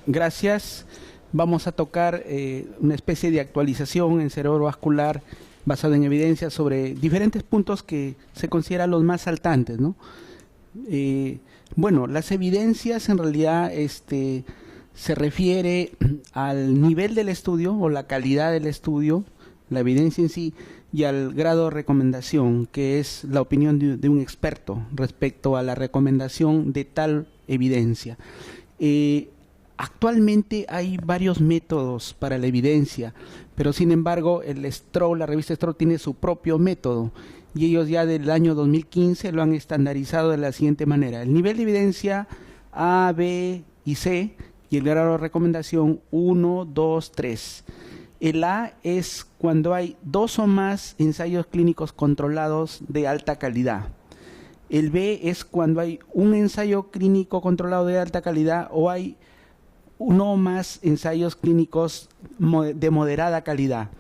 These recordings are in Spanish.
gracias. Vamos a tocar una especie de actualización en cerebrovascular basado en evidencia sobre diferentes puntos que se consideran los más saltantes, ¿no? Bueno, las evidencias en realidad se refiere al nivel del estudio o la calidad del estudio, la evidencia en sí, y al grado de recomendación, que es la opinión de un experto respecto a la recomendación de tal evidencia. Actualmente hay varios métodos para la evidencia, pero sin embargo la revista Stroll tiene su propio método y ellos ya del año 2015 lo han estandarizado de la siguiente manera: el nivel de evidencia A, B y C, y el grado de recomendación 1, 2, 3. El A es cuando hay 2 o más ensayos clínicos controlados de alta calidad. El B es cuando hay un ensayo clínico controlado de alta calidad o hay uno o más ensayos clínicos de moderada calidad.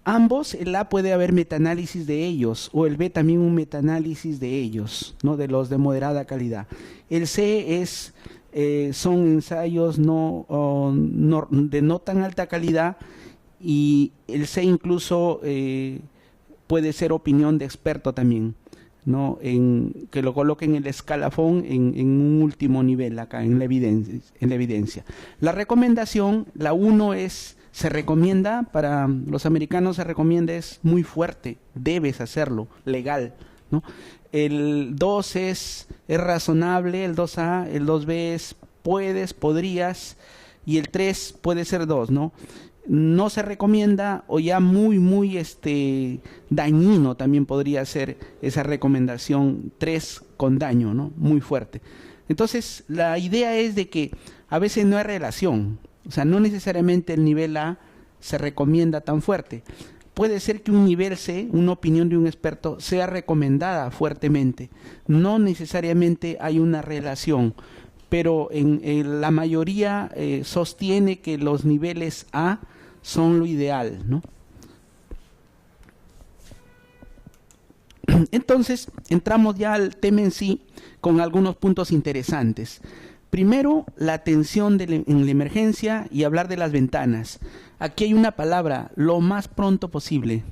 Ambos, el A puede haber metaanálisis de ellos, o el B también un metaanálisis de ellos, ¿no? De los de moderada calidad. El C son ensayos de no tan alta calidad, y el C incluso puede ser opinión de experto también, ¿no? Que lo coloquen en el escalafón en un último nivel acá en la evidencia. La recomendación, la 1 se recomienda, para los americanos se recomienda, es muy fuerte, debes hacerlo, legal, ¿no? El 2 es razonable, el 2A, el 2B es puedes, podrías, y el 3 puede ser 2, ¿no? No se recomienda, o ya muy dañino también podría ser esa recomendación 3 con daño, ¿no? Muy fuerte. Entonces la idea es de que a veces no hay relación, o sea, no necesariamente el nivel A se recomienda tan fuerte. Puede ser que un nivel C, una opinión de un experto, sea recomendada fuertemente. No necesariamente hay una relación, pero en la mayoría sostiene que los niveles A son lo ideal, ¿no? Entonces, entramos ya al tema en sí con algunos puntos interesantes. Primero, la atención en la emergencia y hablar de las ventanas. Aquí hay una palabra: lo más pronto posible.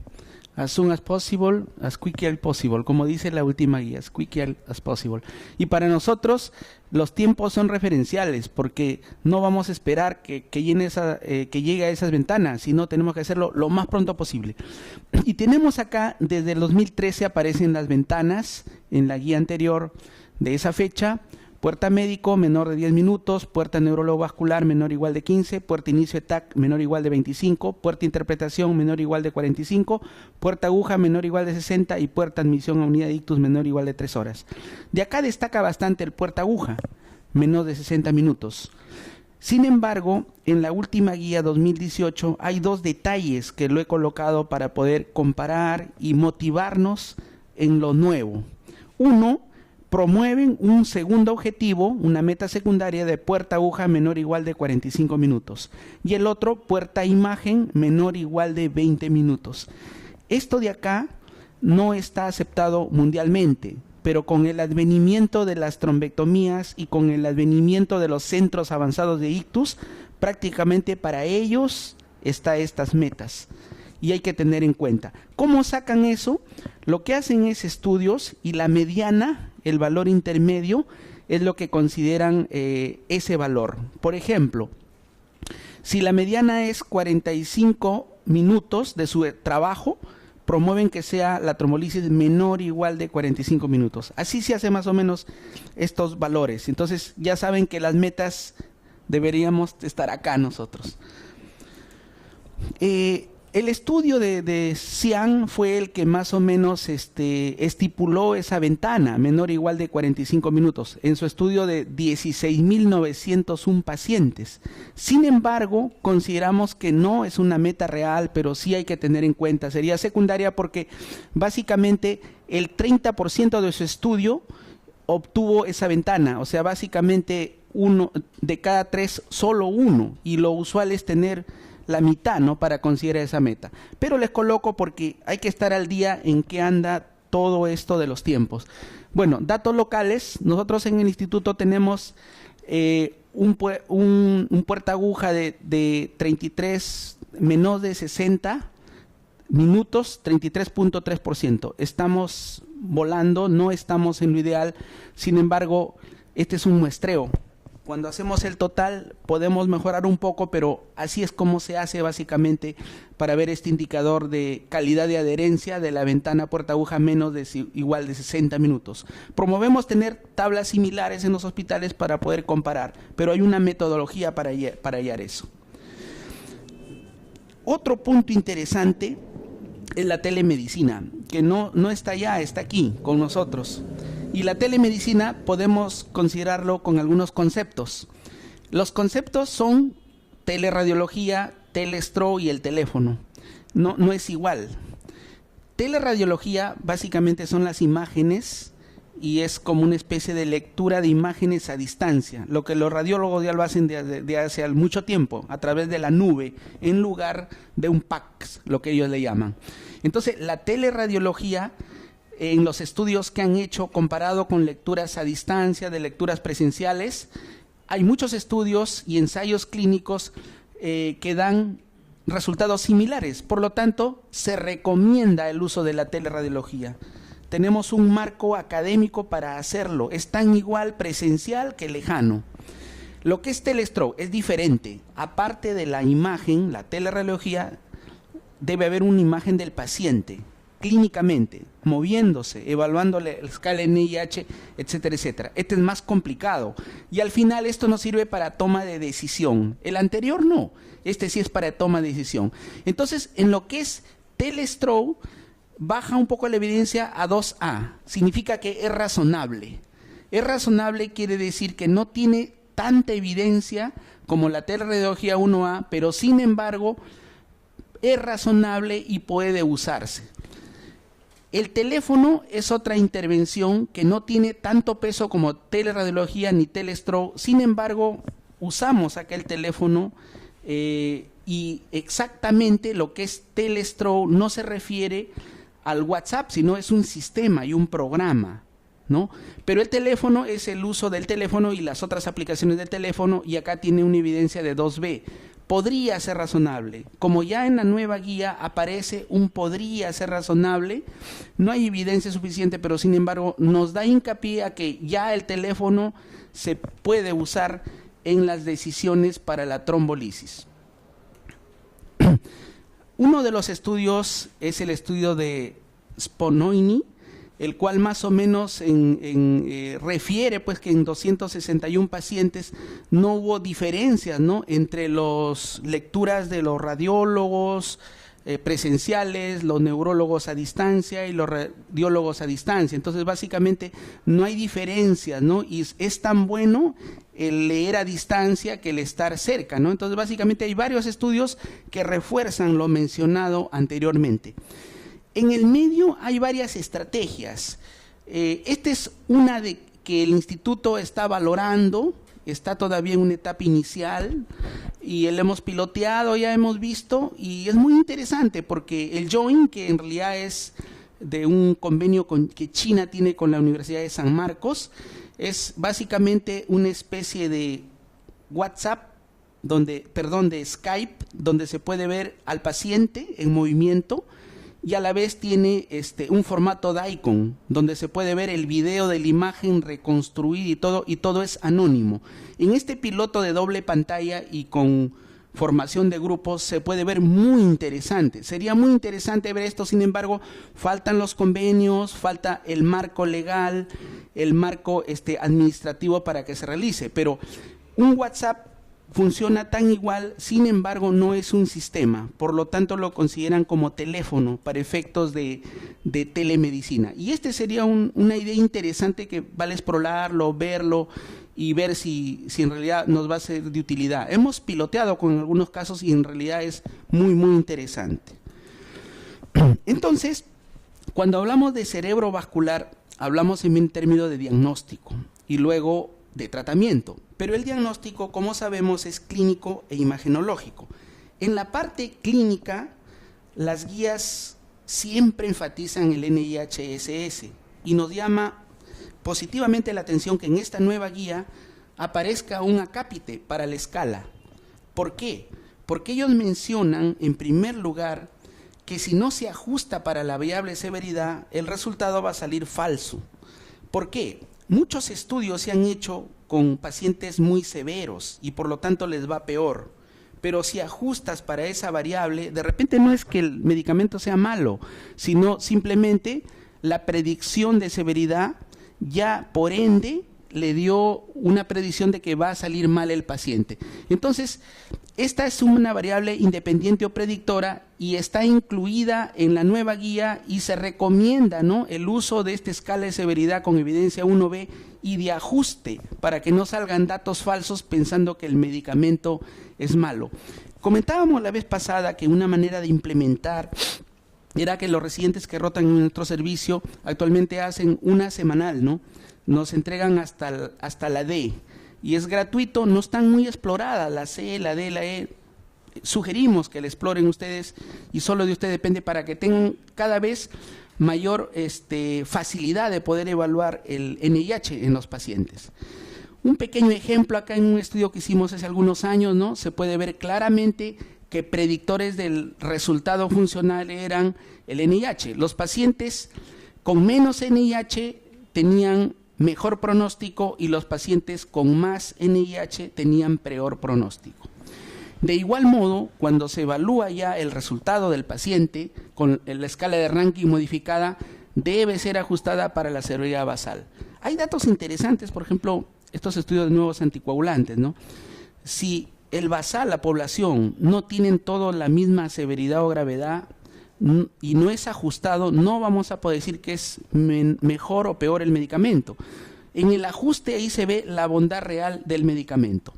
As soon as possible, as quickly as possible, como dice la última guía, as quickly as possible. Y para nosotros los tiempos son referenciales, porque no vamos a esperar que llegue a esas ventanas, sino tenemos que hacerlo lo más pronto posible. Y tenemos acá, desde el 2013 aparecen las ventanas en la guía anterior de esa fecha: puerta médico menor de 10 minutos, puerta neurovascular menor o igual de 15, puerta inicio ETAC menor o igual de 25, puerta interpretación menor o igual de 45, puerta aguja menor o igual de 60 y puerta admisión a unidad de ictus menor o igual de 3 horas. De acá destaca bastante el puerta aguja, menor de 60 minutos. Sin embargo, en la última guía 2018 hay 2 detalles que lo he colocado para poder comparar y motivarnos en lo nuevo. Uno, promueven un segundo objetivo, una meta secundaria de puerta aguja menor o igual de 45 minutos. Y el otro, puerta imagen menor o igual de 20 minutos. Esto de acá no está aceptado mundialmente, pero con el advenimiento de las trombectomías y con el advenimiento de los centros avanzados de ictus, prácticamente para ellos están estas metas. Y hay que tener en cuenta. ¿Cómo sacan eso? Lo que hacen es estudios, y la mediana, el valor intermedio, es lo que consideran ese valor. Por ejemplo, si la mediana es 45 minutos de su trabajo, promueven que sea la trombolisis menor o igual de 45 minutos. Así se hace más o menos estos valores. Entonces ya saben que las metas deberíamos estar acá nosotros. El estudio de Xian fue el que más o menos estipuló esa ventana, menor o igual de 45 minutos, en su estudio de 16.901 pacientes. Sin embargo, consideramos que no es una meta real, pero sí hay que tener en cuenta. Sería secundaria porque básicamente el 30% de su estudio obtuvo esa ventana, o sea, básicamente 1 de cada 3, solo 1, y lo usual es tener la mitad, ¿no?, para considerar esa meta. Pero les coloco porque hay que estar al día en qué anda todo esto de los tiempos. Bueno, datos locales. Nosotros en el instituto tenemos un puerta aguja de 33, menos de 60 minutos, 33.3%. Estamos volando, no estamos en lo ideal. Sin embargo, este es un muestreo. Cuando hacemos el total podemos mejorar un poco, pero así es como se hace básicamente para ver este indicador de calidad de adherencia de la ventana puerta aguja menos de igual de 60 minutos. Promovemos tener tablas similares en los hospitales para poder comparar, pero hay una metodología para hallar eso. Otro punto interesante es la telemedicina, que no está allá, está aquí con nosotros. Y la telemedicina podemos considerarlo con algunos conceptos. Los conceptos son teleradiología, telestro y el teléfono. No es igual. Teleradiología básicamente son las imágenes y es como una especie de lectura de imágenes a distancia, lo que los radiólogos ya lo hacen de hace mucho tiempo, a través de la nube, en lugar de un PACS, lo que ellos le llaman. Entonces, la teleradiología, en los estudios que han hecho comparado con lecturas a distancia, de lecturas presenciales, hay muchos estudios y ensayos clínicos que dan resultados similares. Por lo tanto, se recomienda el uso de la teleradiología. Tenemos un marco académico para hacerlo. Es tan igual presencial que lejano. Lo que es telestro es diferente. Aparte de la imagen, la teleradiología, debe haber una imagen del paciente, clínicamente, moviéndose, evaluando la escala NIH, etcétera, etcétera. Este es más complicado. Y al final esto nos sirve para toma de decisión. El anterior no. Este sí es para toma de decisión. Entonces, en lo que es telestro, baja un poco la evidencia a 2A. Significa que es razonable. Es razonable quiere decir que no tiene tanta evidencia como la teleradiología 1A, pero sin embargo es razonable y puede usarse. El teléfono es otra intervención que no tiene tanto peso como teleradiología ni telestro. Sin embargo, usamos aquel teléfono y exactamente lo que es telestro no se refiere al WhatsApp, sino es un sistema y un programa, ¿no? Pero el teléfono es el uso del teléfono y las otras aplicaciones del teléfono, y acá tiene una evidencia de 2B. Podría ser razonable. Como ya en la nueva guía aparece un podría ser razonable, no hay evidencia suficiente, pero sin embargo nos da hincapié a que ya el teléfono se puede usar en las decisiones para la trombolisis. Uno de los estudios es el estudio de Sponnoini, el cual más o menos refiere pues que en 261 pacientes no hubo diferencias, ¿no?, entre las lecturas de los radiólogos presenciales, los neurólogos a distancia y los radiólogos a distancia. Entonces básicamente no hay diferencias, ¿no? Y es tan bueno el leer a distancia que el estar cerca, ¿no? Entonces básicamente hay varios estudios que refuerzan lo mencionado anteriormente. En el medio hay varias estrategias. Esta es una de que el instituto está valorando, está todavía en una etapa inicial y lo hemos piloteado, ya hemos visto, y es muy interesante porque el Join, que en realidad es de un convenio que China tiene con la Universidad de San Marcos, es básicamente una especie de WhatsApp, de Skype, donde se puede ver al paciente en movimiento, y a la vez tiene un formato de icon, donde se puede ver el video de la imagen reconstruida y todo es anónimo. En este piloto de doble pantalla y con formación de grupos se puede ver muy interesante. Sería muy interesante ver esto, sin embargo, faltan los convenios, falta el marco legal, el marco administrativo para que se realice, pero un WhatsApp funciona tan igual, sin embargo no es un sistema, por lo tanto lo consideran como teléfono para efectos de telemedicina. Y sería una idea interesante que vale explorarlo, verlo y ver si en realidad nos va a ser de utilidad. Hemos piloteado con algunos casos y en realidad es muy interesante. Entonces, cuando hablamos de cerebrovascular, hablamos en términos de diagnóstico y luego de tratamiento, pero el diagnóstico, como sabemos, es clínico e imagenológico. En la parte clínica, las guías siempre enfatizan el NIH-SS y nos llama positivamente la atención que en esta nueva guía aparezca un acápite para la escala. ¿Por qué? Porque ellos mencionan, en primer lugar, que si no se ajusta para la variable severidad, el resultado va a salir falso. ¿Por qué? Muchos estudios se han hecho con pacientes muy severos y por lo tanto les va peor. Pero si ajustas para esa variable, de repente no es que el medicamento sea malo, sino simplemente la predicción de severidad ya por ende le dio una predicción de que va a salir mal el paciente. Entonces, esta es una variable independiente o predictora y está incluida en la nueva guía y se recomienda, ¿no?, el uso de esta escala de severidad con evidencia 1B y de ajuste para que no salgan datos falsos pensando que el medicamento es malo. Comentábamos la vez pasada que una manera de implementar era que los residentes que rotan en nuestro servicio actualmente hacen una semanal, ¿no? Nos entregan hasta la D y es gratuito, no están muy exploradas la C, la D, la E. Sugerimos que la exploren ustedes y solo de ustedes depende para que tengan cada vez mayor facilidad de poder evaluar el NIH en los pacientes. Un pequeño ejemplo acá en un estudio que hicimos hace algunos años, ¿no? Se puede ver claramente que predictores del resultado funcional eran el NIH. Los pacientes con menos NIH tenían mejor pronóstico y los pacientes con más NIH tenían peor pronóstico. De igual modo, cuando se evalúa ya el resultado del paciente con la escala de ranking modificada, debe ser ajustada para la severidad basal. Hay datos interesantes, por ejemplo, estos estudios de nuevos anticoagulantes, ¿no? Si el basal, la población, no tienen toda la misma severidad o gravedad y no es ajustado, no vamos a poder decir que es mejor o peor el medicamento. En el ajuste ahí se ve la bondad real del medicamento.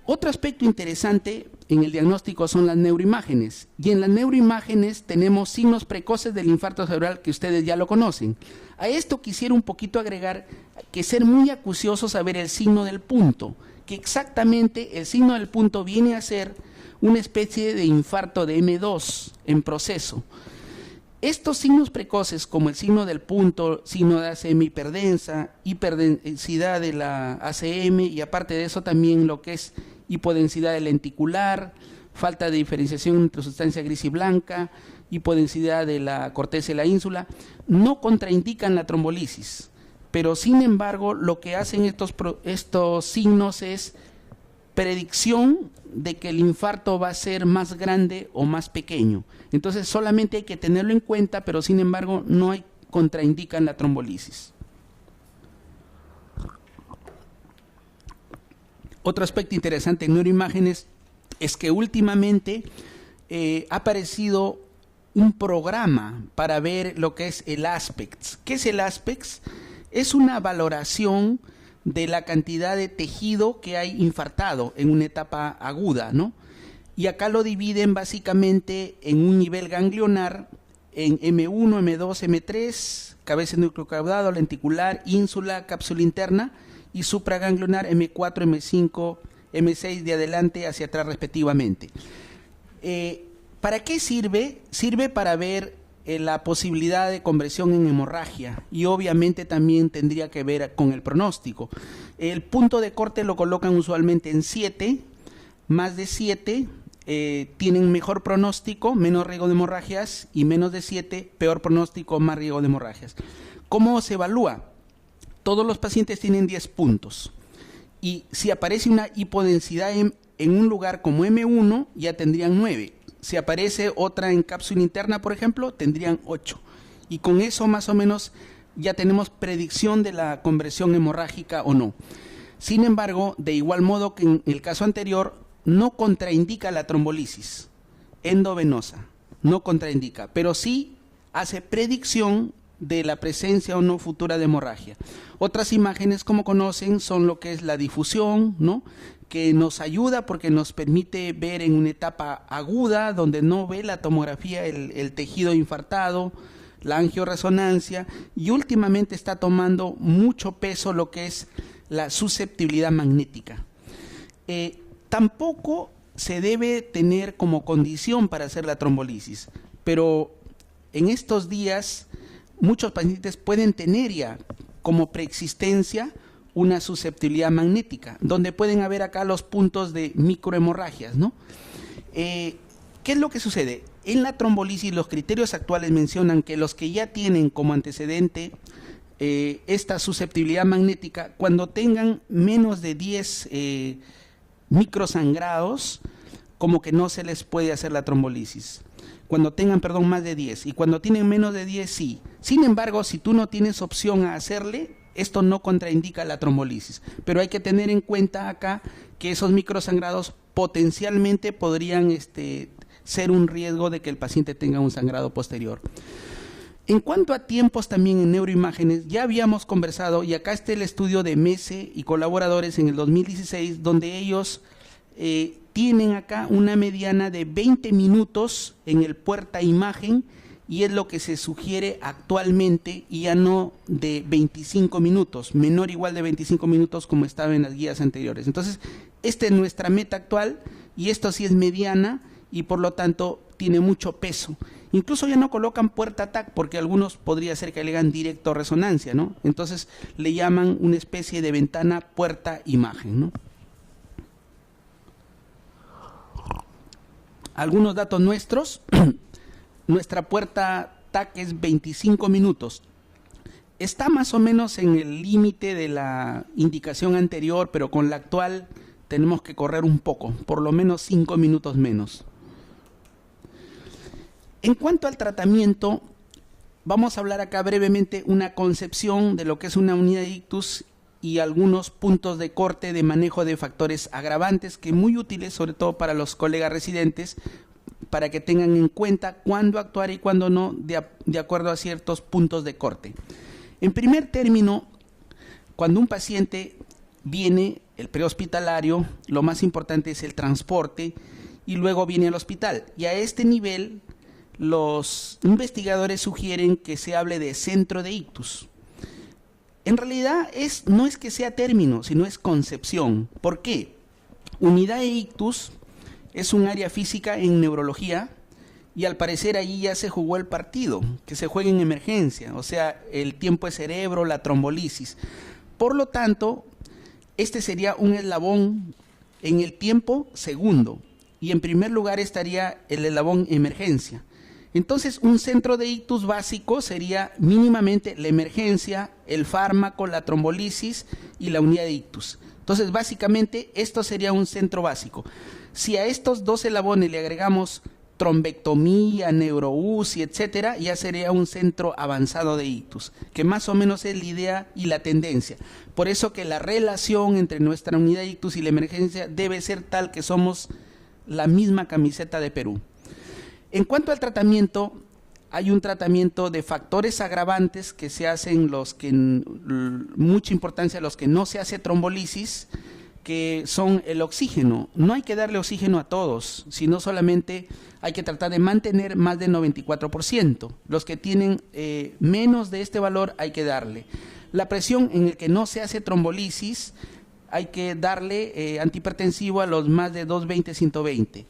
Otro aspecto interesante en el diagnóstico son las neuroimágenes. Y en las neuroimágenes tenemos signos precoces del infarto cerebral que ustedes ya lo conocen. A esto quisiera un poquito agregar que ser muy acuciosos a ver el signo del punto, que exactamente el signo del punto viene a ser una especie de infarto de M2 en proceso. Estos signos precoces, como el signo del punto, signo de ACM hiperdensa, hiperdensidad de la ACM y aparte de eso también lo que es hipodensidad lenticular, falta de diferenciación entre sustancia gris y blanca, hipodensidad de la corteza y la ínsula, no contraindican la trombolisis. Pero sin embargo, lo que hacen estos signos es predicción de que el infarto va a ser más grande o más pequeño. Entonces solamente hay que tenerlo en cuenta, pero sin embargo no contraindican la trombolisis. Otro aspecto interesante en neuroimágenes es que últimamente ha aparecido un programa para ver lo que es el ASPECTS. ¿Qué es el ASPECTS? Es una valoración de la cantidad de tejido que hay infartado en una etapa aguda, ¿no? Y acá lo dividen básicamente en un nivel ganglionar, en M1, M2, M3, cabeza núcleo caudado, lenticular, ínsula, cápsula interna, y supraganglionar M4, M5, M6 de adelante hacia atrás respectivamente. ¿Para qué sirve? Sirve para ver la posibilidad de conversión en hemorragia y obviamente también tendría que ver con el pronóstico. El punto de corte lo colocan usualmente en 7, más de 7 tienen mejor pronóstico, menos riesgo de hemorragias, y menos de 7, peor pronóstico, más riesgo de hemorragias. ¿Cómo se evalúa? Todos los pacientes tienen 10 puntos y si aparece una hipodensidad en un lugar como M1 ya tendrían 9. Si aparece otra en cápsula interna, por ejemplo, tendrían 8. Y con eso más o menos ya tenemos predicción de la conversión hemorrágica o no. Sin embargo, de igual modo que en el caso anterior, no contraindica la trombolisis endovenosa, no contraindica, pero sí hace predicción de la presencia o no futura de hemorragia. Otras imágenes, como conocen, son lo que es la difusión, ¿no?, que nos ayuda porque nos permite ver en una etapa aguda donde no ve la tomografía el tejido infartado, la angioresonancia, y últimamente está tomando mucho peso lo que es la susceptibilidad magnética. Tampoco se debe tener como condición para hacer la trombolisis, pero en estos días muchos pacientes pueden tener ya como preexistencia una susceptibilidad magnética, donde pueden haber acá los puntos de microhemorragias, ¿no? ¿Qué es lo que sucede? En la trombolisis los criterios actuales mencionan que los que ya tienen como antecedente esta susceptibilidad magnética, cuando tengan menos de 10 microsangrados, como que no se les puede hacer la trombolisis. Cuando tengan, perdón, más de 10, y cuando tienen menos de 10, sí. Sin embargo, si tú no tienes opción a hacerle, esto no contraindica la trombolisis. Pero hay que tener en cuenta acá que esos microsangrados potencialmente podrían ser un riesgo de que el paciente tenga un sangrado posterior. En cuanto a tiempos también en neuroimágenes, ya habíamos conversado, y acá está el estudio de Mese y colaboradores en el 2016, donde ellos tienen acá una mediana de 20 minutos en el puerta imagen, y es lo que se sugiere actualmente, y ya no de 25 minutos, menor o igual de 25 minutos como estaba en las guías anteriores. Entonces, esta es nuestra meta actual, y esto sí es mediana, y por lo tanto tiene mucho peso. Incluso ya no colocan puerta TAC, porque algunos podría ser que le hagan directo resonancia, ¿no? Entonces le llaman una especie de ventana puerta imagen, ¿no? Algunos datos nuestros. Nuestra puerta TAC es 25 minutos. Está más o menos en el límite de la indicación anterior, pero con la actual tenemos que correr un poco, por lo menos 5 minutos menos. En cuanto al tratamiento, vamos a hablar acá brevemente una concepción de lo que es una unidad de ictus y algunos puntos de corte de manejo de factores agravantes, que muy útiles sobre todo para los colegas residentes, para que tengan en cuenta cuándo actuar y cuándo no, de acuerdo a ciertos puntos de corte. En primer término, cuando un paciente viene, el prehospitalario, lo más importante es el transporte, y luego viene al hospital. Y a este nivel, los investigadores sugieren que se hable de centro de ictus. En realidad no es que sea término, sino es concepción. ¿Por qué? Unidad de ictus es un área física en neurología, y al parecer allí ya se jugó el partido, que se juega en emergencia, o sea, el tiempo de cerebro, la trombolisis. Por lo tanto, este sería un eslabón en el tiempo segundo, y en primer lugar estaría el eslabón emergencia. Entonces, un centro de ictus básico sería mínimamente la emergencia, el fármaco, la trombolisis y la unidad de ictus. Entonces, básicamente, esto sería un centro básico. Si a estos dos eslabones le agregamos trombectomía, neuro-UCI, etcétera, ya sería un centro avanzado de ictus, que más o menos es la idea y la tendencia. Por eso que la relación entre nuestra unidad de ictus y la emergencia debe ser tal que somos la misma camiseta de Perú. En cuanto al tratamiento, hay un tratamiento de factores agravantes que se hacen mucha importancia los que no se hace trombolisis, que son el oxígeno. No hay que darle oxígeno a todos, sino solamente hay que tratar de mantener más del 94%. Los que tienen menos de este valor hay que darle. La presión en el que no se hace trombolisis, hay que darle antihipertensivo a los más de 220-120.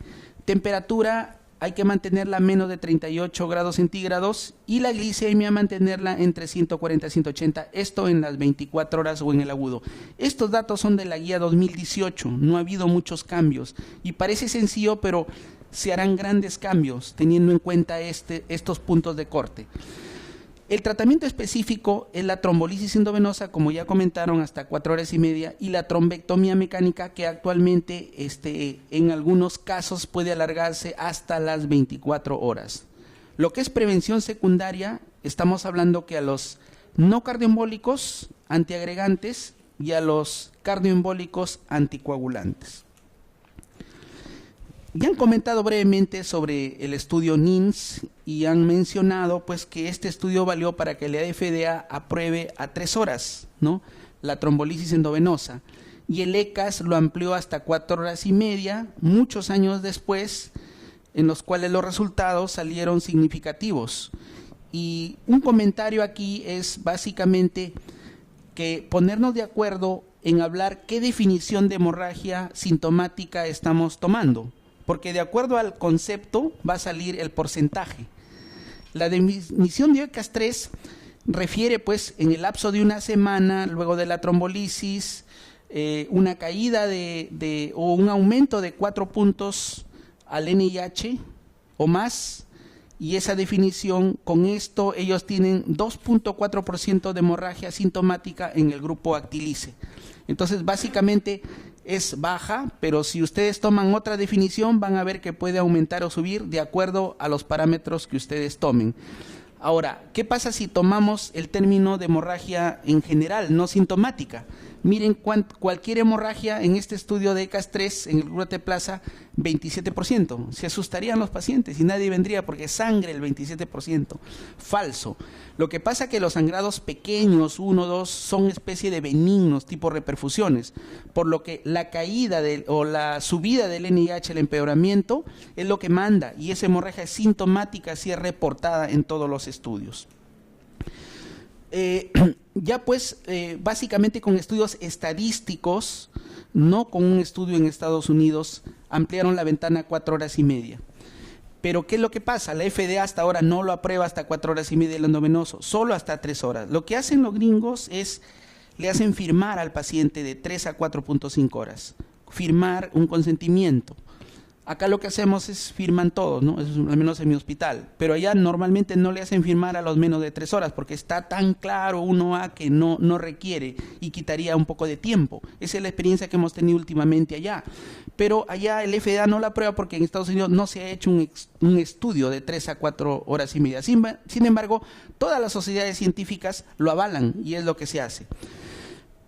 Temperatura hay que mantenerla menos de 38 grados centígrados, y la glicemia mantenerla entre 140 y 180, esto en las 24 horas o en el agudo. Estos datos son de la guía 2018, no ha habido muchos cambios, y parece sencillo, pero se harán grandes cambios teniendo en cuenta estos puntos de corte. El tratamiento específico es la trombolisis endovenosa, como ya comentaron, hasta 4 horas y media, y la trombectomía mecánica, que actualmente en algunos casos puede alargarse hasta las 24 horas. Lo que es prevención secundaria, estamos hablando que a los no cardioembólicos antiagregantes y a los cardioembólicos anticoagulantes. Ya han comentado brevemente sobre el estudio NINS y han mencionado pues que este estudio valió para que la FDA apruebe a 3 horas, ¿no?, la trombolisis endovenosa, y el ECAS lo amplió hasta 4 horas y media, muchos años después, en los cuales los resultados salieron significativos. Y un comentario aquí es básicamente que ponernos de acuerdo en hablar qué definición de hemorragia sintomática estamos tomando, porque de acuerdo al concepto va a salir el porcentaje. La definición de ECAS 3 refiere pues en el lapso de una semana luego de la trombolisis, una caída o un aumento de 4 puntos al NIH o más, y esa definición, con esto ellos tienen 2.4% de hemorragia asintomática en el grupo Actilice. Entonces básicamente es baja, pero si ustedes toman otra definición van a ver que puede aumentar o subir de acuerdo a los parámetros que ustedes tomen. Ahora, ¿qué pasa si tomamos el término de hemorragia en general, no sintomática? Miren cualquier hemorragia en este estudio de ECAS-3 en el grupo de Plaza, 27%. Se asustarían los pacientes y nadie vendría porque sangre el 27%. Falso. Lo que pasa es que los sangrados pequeños, 1 o 2, son especie de benignos, tipo reperfusiones, por lo que la caída o la subida del NIH, el empeoramiento, es lo que manda, y esa hemorragia sintomática sí es reportada en todos los estudios. Ya pues, básicamente con estudios estadísticos, no con un estudio en Estados Unidos, ampliaron la ventana a 4 horas y media. Pero ¿qué es lo que pasa? La FDA hasta ahora no lo aprueba hasta 4 horas y media el endovenoso, solo hasta 3 horas. Lo que hacen los gringos es, le hacen firmar al paciente de 3 a 4.5 horas, firmar un consentimiento. Acá lo que hacemos es firman todos, ¿no? Eso es, al menos en mi hospital. Pero allá normalmente no le hacen firmar a los menos de 3 horas porque está tan claro 1A que no requiere y quitaría un poco de tiempo. Esa es la experiencia que hemos tenido últimamente allá. Pero allá el FDA no la aprueba porque en Estados Unidos no se ha hecho un estudio de 3 a 4 horas y media. Sin embargo, todas las sociedades científicas lo avalan y es lo que se hace.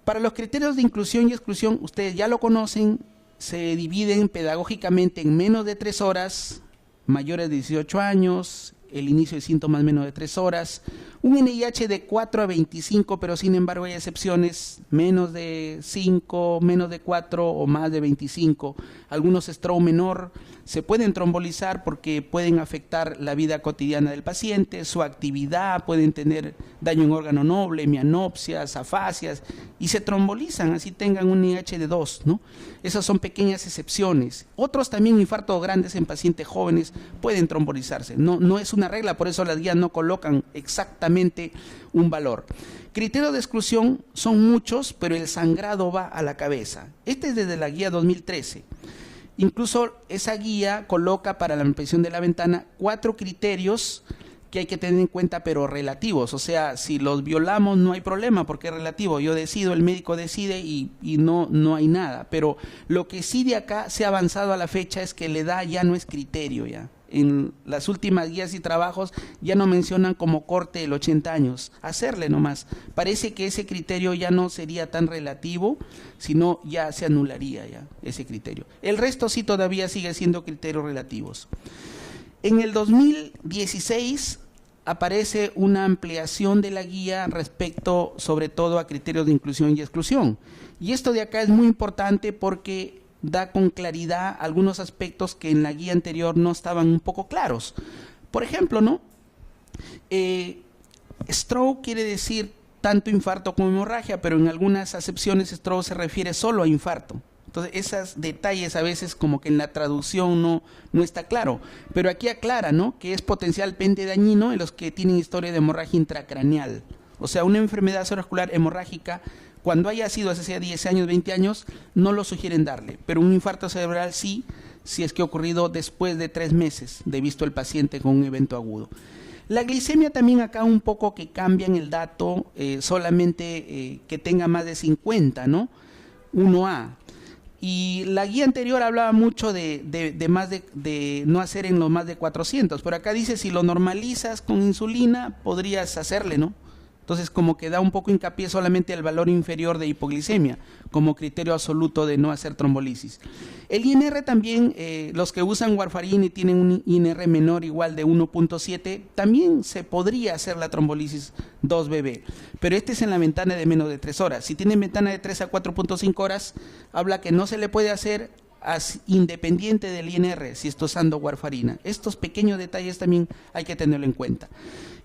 Para los criterios de inclusión y exclusión, ustedes ya lo conocen. Se dividen pedagógicamente en menos de 3 horas, mayores de 18 años, el inicio de síntomas menos de 3 horas, un NIH de 4 a 25, pero sin embargo hay excepciones, menos de 5, menos de 4 o más de 25. Algunos stroke menor se pueden trombolizar porque pueden afectar la vida cotidiana del paciente, su actividad, pueden tener daño en órgano noble, mianopsias, afasias, y se trombolizan, así tengan un NIH de 2, ¿no? Esas son pequeñas excepciones. Otros también, infartos grandes en pacientes jóvenes, pueden trombolizarse. No es una regla, por eso las guías no colocan exactamente un valor. Criterios de exclusión son muchos, pero el sangrado va a la cabeza. Este es desde la guía 2013. Incluso esa guía coloca para la ampliación de la ventana 4 criterios que hay que tener en cuenta, pero relativos. O sea, si los violamos no hay problema porque es relativo. Yo decido, el médico decide y no hay nada. Pero lo que sí de acá se ha avanzado a la fecha es que la edad ya no es criterio ya. En las últimas guías y trabajos ya no mencionan como corte el 80 años, hacerle nomás. Parece que ese criterio ya no sería tan relativo, sino ya se anularía ya ese criterio. El resto sí todavía sigue siendo criterios relativos. En el 2016 aparece una ampliación de la guía respecto sobre todo a criterios de inclusión y exclusión. Y esto de acá es muy importante porque da con claridad algunos aspectos que en la guía anterior no estaban un poco claros. Por ejemplo, ¿no? Stroke quiere decir tanto infarto como hemorragia, pero en algunas acepciones stroke se refiere solo a infarto. Entonces, esos detalles a veces como que en la traducción no está claro. Pero aquí aclara, ¿no?, que es potencialmente dañino en los que tienen historia de hemorragia intracraneal. O sea, una enfermedad cerebrovascular hemorrágica, cuando haya sido hace 10 años, 20 años, no lo sugieren darle. Pero un infarto cerebral sí, si es que ha ocurrido después de 3 meses de visto el paciente con un evento agudo. La glicemia también acá un poco que cambian el dato, solamente que tenga más de 50, ¿no? 1A. Y la guía anterior hablaba mucho de no hacer en los más de 400. Pero acá dice, si lo normalizas con insulina, podrías hacerle, ¿no? Entonces como que da un poco hincapié solamente al valor inferior de hipoglicemia como criterio absoluto de no hacer trombolisis. El INR también, los que usan warfarin y tienen un INR menor igual de 1.7, también se podría hacer la trombolisis 2BB, pero este es en la ventana de menos de 3 horas. Si tienen ventana de 3 a 4.5 horas, habla que no se le puede hacer independiente del INR si está usando warfarina. Estos pequeños detalles también hay que tenerlo en cuenta.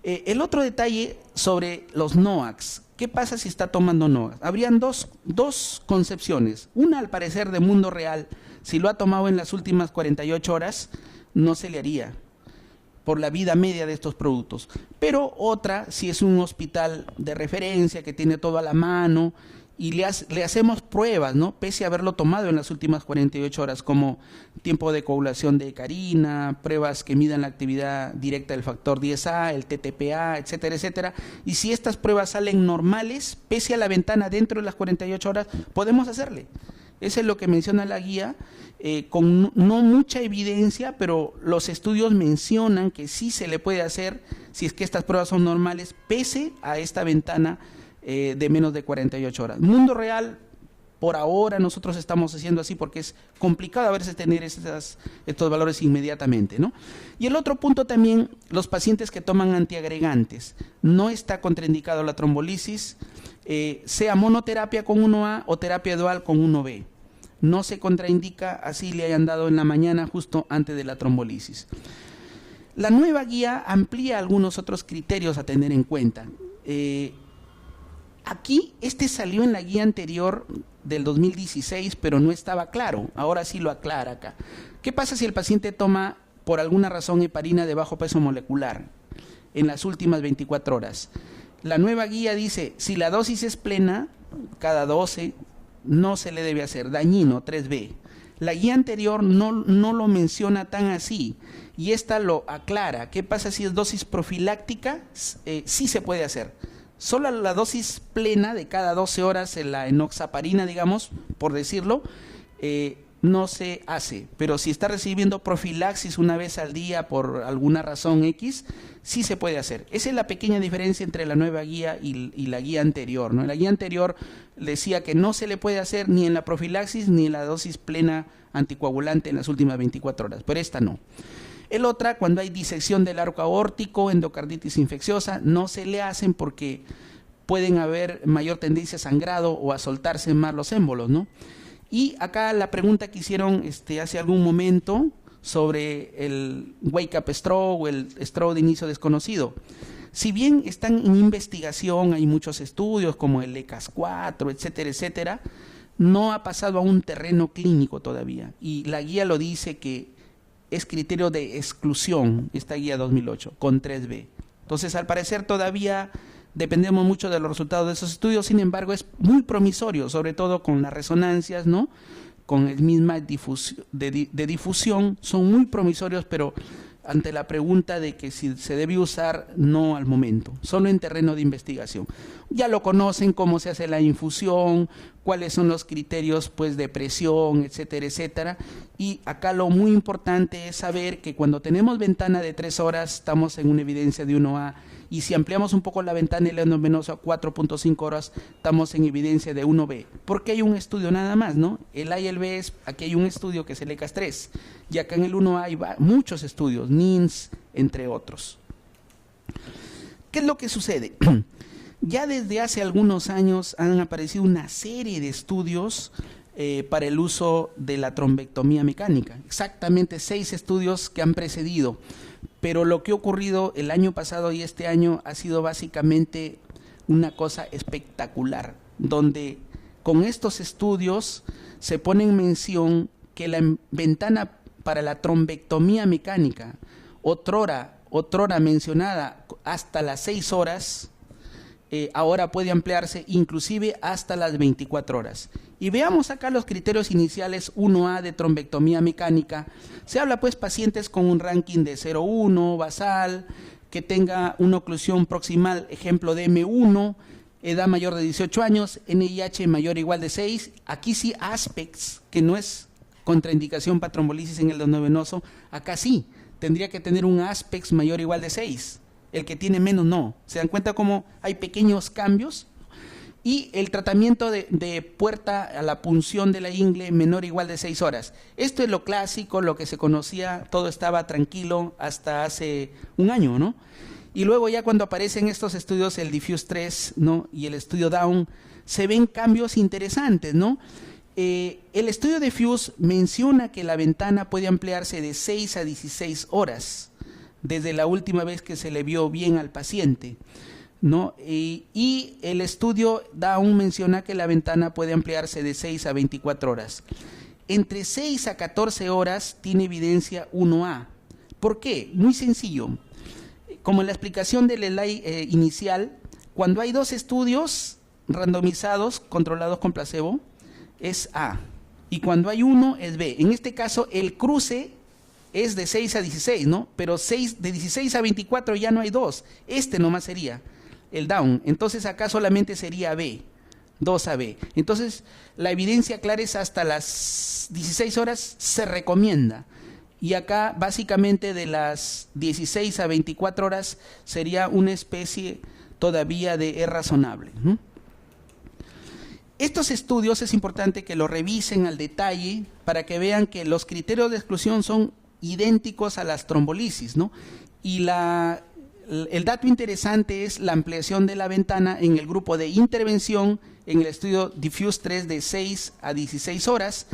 El otro detalle sobre los NOACs. ¿Qué pasa si está tomando NOACs? Habrían dos concepciones. Una, al parecer, de mundo real. Si lo ha tomado en las últimas 48 horas, no se le haría. por la vida media de estos productos. Pero otra, si es un hospital de referencia que tiene todo a la mano y le hacemos pruebas, ¿no? Pese a haberlo tomado en las últimas 48 horas, como tiempo de coagulación de hecarina, pruebas que midan la actividad directa del factor 10A, el TTPA, etcétera, etcétera. Y si estas pruebas salen normales, pese a la ventana dentro de las 48 horas, podemos hacerle. Eso es lo que menciona la guía, con no mucha evidencia, pero los estudios mencionan que sí se le puede hacer si es que estas pruebas son normales, pese a esta ventana de menos de 48 horas. Mundo real, por ahora nosotros estamos haciendo así porque es complicado a veces tener estos valores inmediatamente, ¿no? Y el otro punto también, los pacientes que toman antiagregantes. No está contraindicado la trombolisis, sea monoterapia con 1A o terapia dual con 1B. No se contraindica, así le hayan dado en la mañana justo antes de la trombolisis. La nueva guía amplía algunos otros criterios a tener en cuenta. Aquí, salió en la guía anterior del 2016, pero no estaba claro. Ahora sí lo aclara acá. ¿Qué pasa si el paciente toma, por alguna razón, heparina de bajo peso molecular en las últimas 24 horas? La nueva guía dice, si la dosis es plena, cada 12, no se le debe hacer, dañino, 3B. La guía anterior no lo menciona tan así, y esta lo aclara. ¿Qué pasa si es dosis profiláctica? Sí se puede hacer. Solo la dosis plena de cada 12 horas en la enoxaparina, digamos, por decirlo, no se hace. Pero si está recibiendo profilaxis una vez al día por alguna razón X, sí se puede hacer. Esa es la pequeña diferencia entre la nueva guía y la guía anterior, ¿no? En la guía anterior decía que no se le puede hacer ni en la profilaxis ni en la dosis plena anticoagulante en las últimas 24 horas, pero esta no. El otra, cuando hay disección del arco aórtico, endocarditis infecciosa, no se le hacen porque pueden haber mayor tendencia a sangrado o a soltarse más los émbolos, ¿no? Y acá la pregunta que hicieron hace algún momento sobre el wake up stroke o el stroke de inicio desconocido. Si bien están en investigación, hay muchos estudios como el ECAS-4, etcétera, etcétera, no ha pasado a un terreno clínico todavía. Y la guía lo dice que es criterio de exclusión, esta guía 2008, con 3B. Entonces, al parecer todavía dependemos mucho de los resultados de esos estudios, sin embargo, es muy promisorio, sobre todo con las resonancias, ¿no? Con el misma de difusión, son muy promisorios, pero ante la pregunta de que si se debe usar, no al momento, solo en terreno de investigación. Ya lo conocen, cómo se hace la infusión, cuáles son los criterios pues de presión, etcétera, etcétera. Y acá lo muy importante es saber que cuando tenemos ventana de 3 horas, estamos en una evidencia de 1A, y si ampliamos un poco la ventana del endovenoso a 4.5 horas, estamos en evidencia de 1B. Porque hay un estudio nada más, ¿no? El A y el B es, aquí hay un estudio que es el ECAS-3, y acá en el 1A hay muchos estudios, NINS, entre otros. ¿Qué es lo que sucede? Ya desde hace algunos años han aparecido una serie de estudios para el uso de la trombectomía mecánica. Exactamente 6 estudios que han precedido. Pero lo que ha ocurrido el año pasado y este año ha sido básicamente una cosa espectacular, donde con estos estudios se pone en mención que la ventana para la trombectomía mecánica, otrora mencionada hasta las 6 horas, ahora puede ampliarse inclusive hasta las 24 horas. Y veamos acá los criterios iniciales 1A de trombectomía mecánica. Se habla pues pacientes con un ranking de 0,1 basal, que tenga una oclusión proximal, ejemplo de M1, edad mayor de 18 años, NIH mayor o igual de 6. Aquí sí aspects, que no es contraindicación para trombolisis en el endovenoso, acá sí, tendría que tener un aspects mayor o igual de 6. El que tiene menos no. ¿Se dan cuenta cómo hay pequeños cambios? Y el tratamiento de puerta a la punción de la ingle menor o igual de 6 horas. Esto es lo clásico, lo que se conocía, todo estaba tranquilo hasta hace un año, ¿no? Y luego ya cuando aparecen estos estudios, el Diffuse 3, ¿no? Y el estudio Down, se ven cambios interesantes, ¿no? El estudio Diffuse menciona que la ventana puede ampliarse de 6 a 16 horas desde la última vez que se le vio bien al paciente, ¿no? Y el estudio Down menciona que la ventana puede ampliarse de 6 a 24 horas. Entre 6 a 14 horas tiene evidencia 1A, ¿Por qué? Muy sencillo. Como en la explicación del slide inicial, cuando hay dos estudios randomizados, controlados con placebo, es A. Y cuando hay uno, es B. En este caso, el cruce es de 6 a 16, ¿no? Pero de 16 a 24 ya no hay dos. Este nomás sería el down. Entonces acá solamente sería B. 2AB. Entonces, la evidencia clara es hasta las 16 horas se recomienda. Y acá, básicamente, de las 16 a 24 horas sería una especie todavía de es razonable. Estos estudios es importante que los revisen al detalle para que vean que los criterios de exclusión son idénticos a las trombolisis, ¿no? Y el dato interesante es la ampliación de la ventana en el grupo de intervención en el estudio Diffuse 3 de 6 a 16 horas,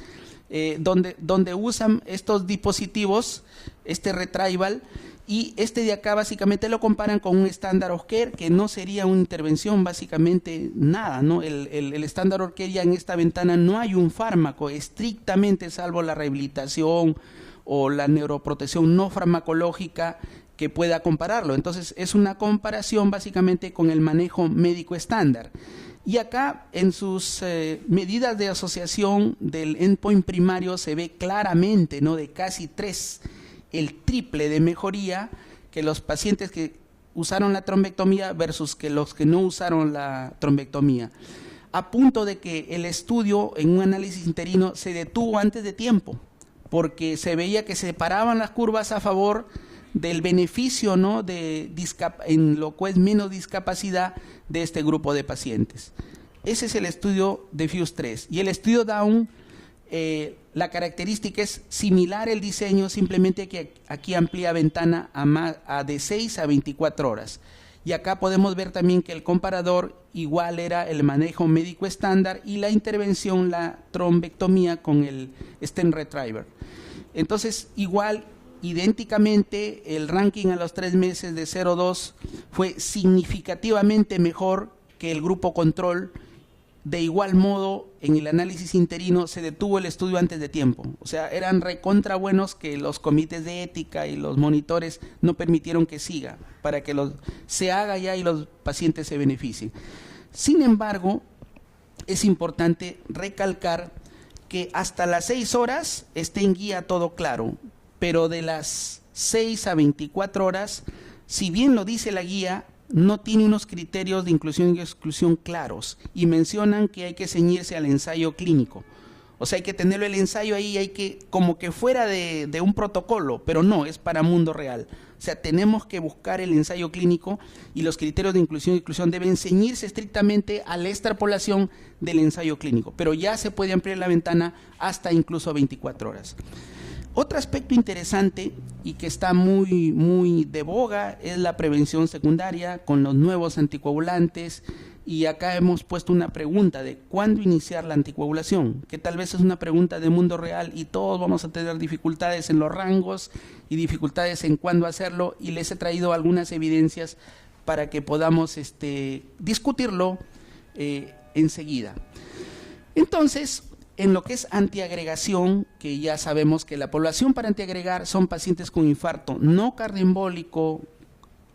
donde usan estos dispositivos, este retrieval, y este de acá básicamente lo comparan con un standard of care, que no sería una intervención básicamente nada, ¿no? El standard of care ya en esta ventana no hay un fármaco, estrictamente salvo la rehabilitación o la neuroprotección no farmacológica que pueda compararlo. Entonces es una comparación básicamente con el manejo médico estándar. Y acá en sus medidas de asociación del endpoint primario se ve claramente, ¿no? De casi 3, el triple de mejoría que los pacientes que usaron la trombectomía versus que los que no usaron la trombectomía. A punto de que el estudio en un análisis interino se detuvo antes de tiempo, porque se veía que se separaban las curvas a favor del beneficio, ¿no? En lo que es menos discapacidad de este grupo de pacientes. Ese es el estudio Diffuse 3. Y el estudio Down, la característica es similar el diseño, simplemente que aquí amplía ventana a de 6 a 24 horas. Y acá podemos ver también que el comparador igual era el manejo médico estándar y la intervención, la trombectomía con el stent retriever. Entonces, igual, idénticamente, el ranking a los 3 meses de 0,2 fue significativamente mejor que el grupo control. De igual modo, en el análisis interino se detuvo el estudio antes de tiempo. O sea, eran recontra buenos que los comités de ética y los monitores no permitieron que siga, para que se haga ya y los pacientes se beneficien. Sin embargo, es importante recalcar que hasta las 6 horas esté en guía todo claro, pero de las 6 a 24 horas, si bien lo dice la guía, no tiene unos criterios de inclusión y exclusión claros, y mencionan que hay que ceñirse al ensayo clínico. O sea, hay que tenerlo el ensayo ahí, hay que, como que fuera de un protocolo, pero no, es para mundo real. O sea, tenemos que buscar el ensayo clínico y los criterios de inclusión y exclusión deben ceñirse estrictamente a la extrapolación del ensayo clínico, pero ya se puede ampliar la ventana hasta incluso 24 horas. Otro aspecto interesante y que está muy de boga es la prevención secundaria con los nuevos anticoagulantes, y acá hemos puesto una pregunta de cuándo iniciar la anticoagulación, que tal vez es una pregunta de mundo real y todos vamos a tener dificultades en los rangos y dificultades en cuándo hacerlo, y les he traído algunas evidencias para que podamos discutirlo enseguida. Entonces, en lo que es antiagregación, que ya sabemos que la población para antiagregar son pacientes con infarto no cardioembólico,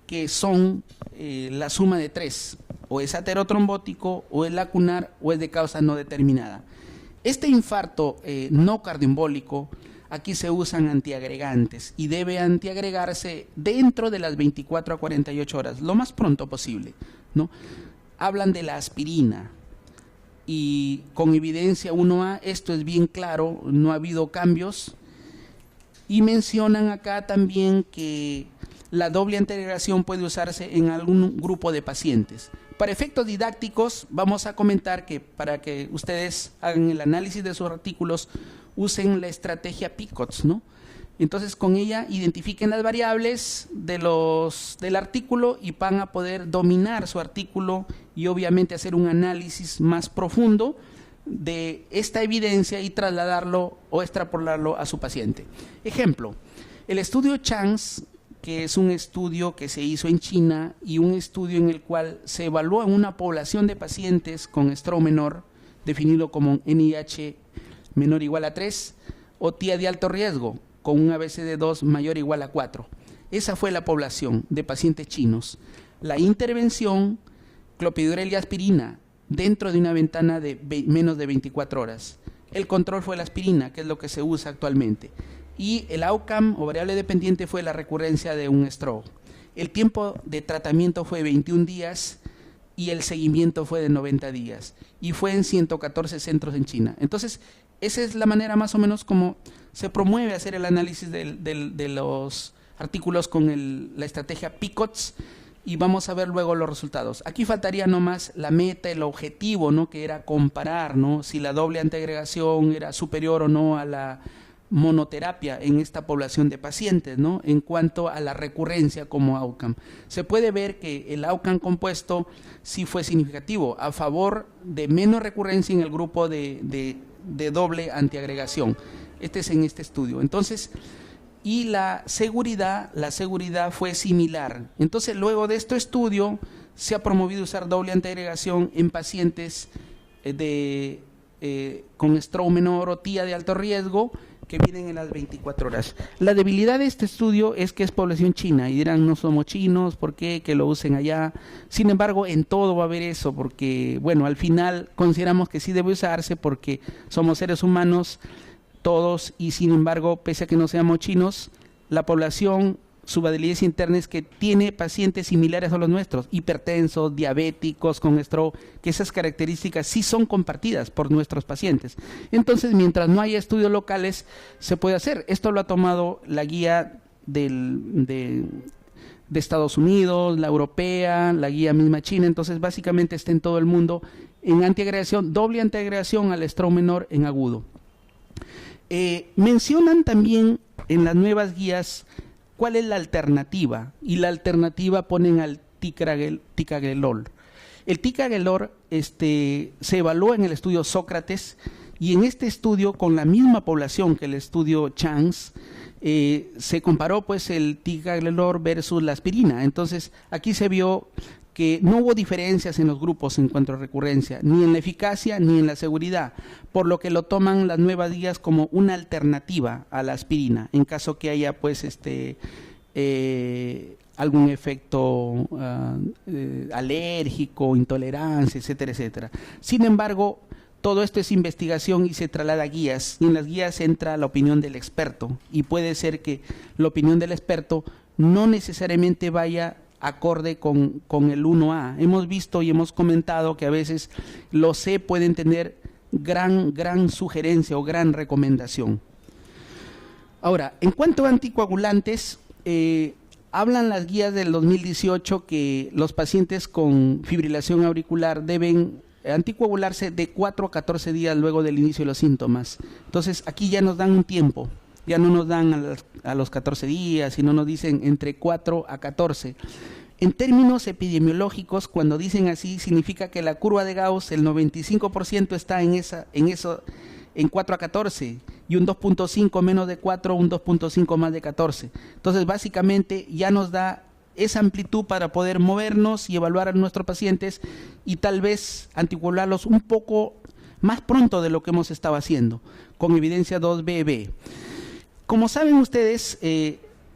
que son la suma de 3, o es aterotrombótico, o es lacunar, o es de causa no determinada. Este infarto no cardioembólico, aquí se usan antiagregantes y debe antiagregarse dentro de las 24 a 48 horas, lo más pronto posible, ¿no? Hablan de la aspirina, y con evidencia 1A, esto es bien claro, no ha habido cambios, y mencionan acá también que la doble antiagregación puede usarse en algún grupo de pacientes. Para efectos didácticos, vamos a comentar que para que ustedes hagan el análisis de sus artículos, usen la estrategia PICOTS, ¿no? Entonces, con ella identifiquen las variables del artículo y van a poder dominar su artículo y obviamente hacer un análisis más profundo de esta evidencia y trasladarlo o extrapolarlo a su paciente. Ejemplo, el estudio CHANCE, que es un estudio que se hizo en China y un estudio en el cual se evaluó en una población de pacientes con stroke menor, definido como NIH menor o igual a 3, o TIA de alto riesgo, con un ABCD2 mayor o igual a 4. Esa fue la población de pacientes chinos. La intervención, clopidogrel y aspirina, dentro de una ventana de menos de 24 horas. El control fue la aspirina, que es lo que se usa actualmente. Y el outcome o variable dependiente fue la recurrencia de un stroke. El tiempo de tratamiento fue 21 días y el seguimiento fue de 90 días. Y fue en 114 centros en China. Entonces, esa es la manera más o menos como se promueve hacer el análisis de los artículos con la estrategia PICOTS, y vamos a ver luego los resultados. Aquí faltaría nomás la meta, el objetivo, ¿no? Que era comparar, ¿no? Si la doble antiagregación era superior o no a la monoterapia en esta población de pacientes, ¿no? En cuanto a la recurrencia como outcome. Se puede ver que el outcome compuesto sí fue significativo, a favor de menos recurrencia en el grupo de doble antiagregación. Este es en este estudio. Entonces, y la seguridad fue similar. Entonces, luego de este estudio, se ha promovido usar doble antiagregación en pacientes con stroke menor o TIA de alto riesgo, que vienen en las 24 horas. La debilidad de este estudio es que es población china, y dirán, no somos chinos, ¿por qué? Que lo usen allá. Sin embargo, en todo va a haber eso, porque, bueno, al final consideramos que sí debe usarse porque somos seres humanos todos, y sin embargo, pese a que no seamos chinos, la población, su validez interna es que tiene pacientes similares a los nuestros, hipertensos, diabéticos, con stroke, que esas características sí son compartidas por nuestros pacientes. Entonces, mientras no haya estudios locales, se puede hacer. Esto lo ha tomado la guía de Estados Unidos, la europea, la guía misma china. Entonces, básicamente está en todo el mundo en antiagregación, doble antiagregación al stroke menor en agudo. Mencionan también en las nuevas guías cuál es la alternativa, y la alternativa ponen al ticagrelor. El ticagrelor se evaluó en el estudio Sócrates, y en este estudio, con la misma población que el estudio Chance, se comparó pues el ticagrelor versus la aspirina. Entonces, aquí se vio que no hubo diferencias en los grupos en cuanto a recurrencia, ni en la eficacia ni en la seguridad, por lo que lo toman las nuevas guías como una alternativa a la aspirina, en caso que haya pues algún efecto alérgico, intolerancia, etcétera, etcétera. Sin embargo, todo esto es investigación y se traslada a guías, y en las guías entra la opinión del experto, y puede ser que la opinión del experto no necesariamente vaya acorde con el 1A. Hemos visto y hemos comentado que a veces los C pueden tener gran sugerencia o gran recomendación. Ahora, en cuanto a anticoagulantes, hablan las guías del 2018 que los pacientes con fibrilación auricular deben anticoagularse de 4 a 14 días luego del inicio de los síntomas. Entonces, aquí ya nos dan un tiempo. Ya no nos dan a los 14 días, sino nos dicen entre 4 a 14. En términos epidemiológicos, cuando dicen así, significa que la curva de Gauss, el 95% está en 4 a 14, y un 2.5 menos de 4, un 2.5 más de 14. Entonces, básicamente, ya nos da esa amplitud para poder movernos y evaluar a nuestros pacientes, y tal vez anticoagularlos un poco más pronto de lo que hemos estado haciendo, con evidencia 2BB. Como saben ustedes,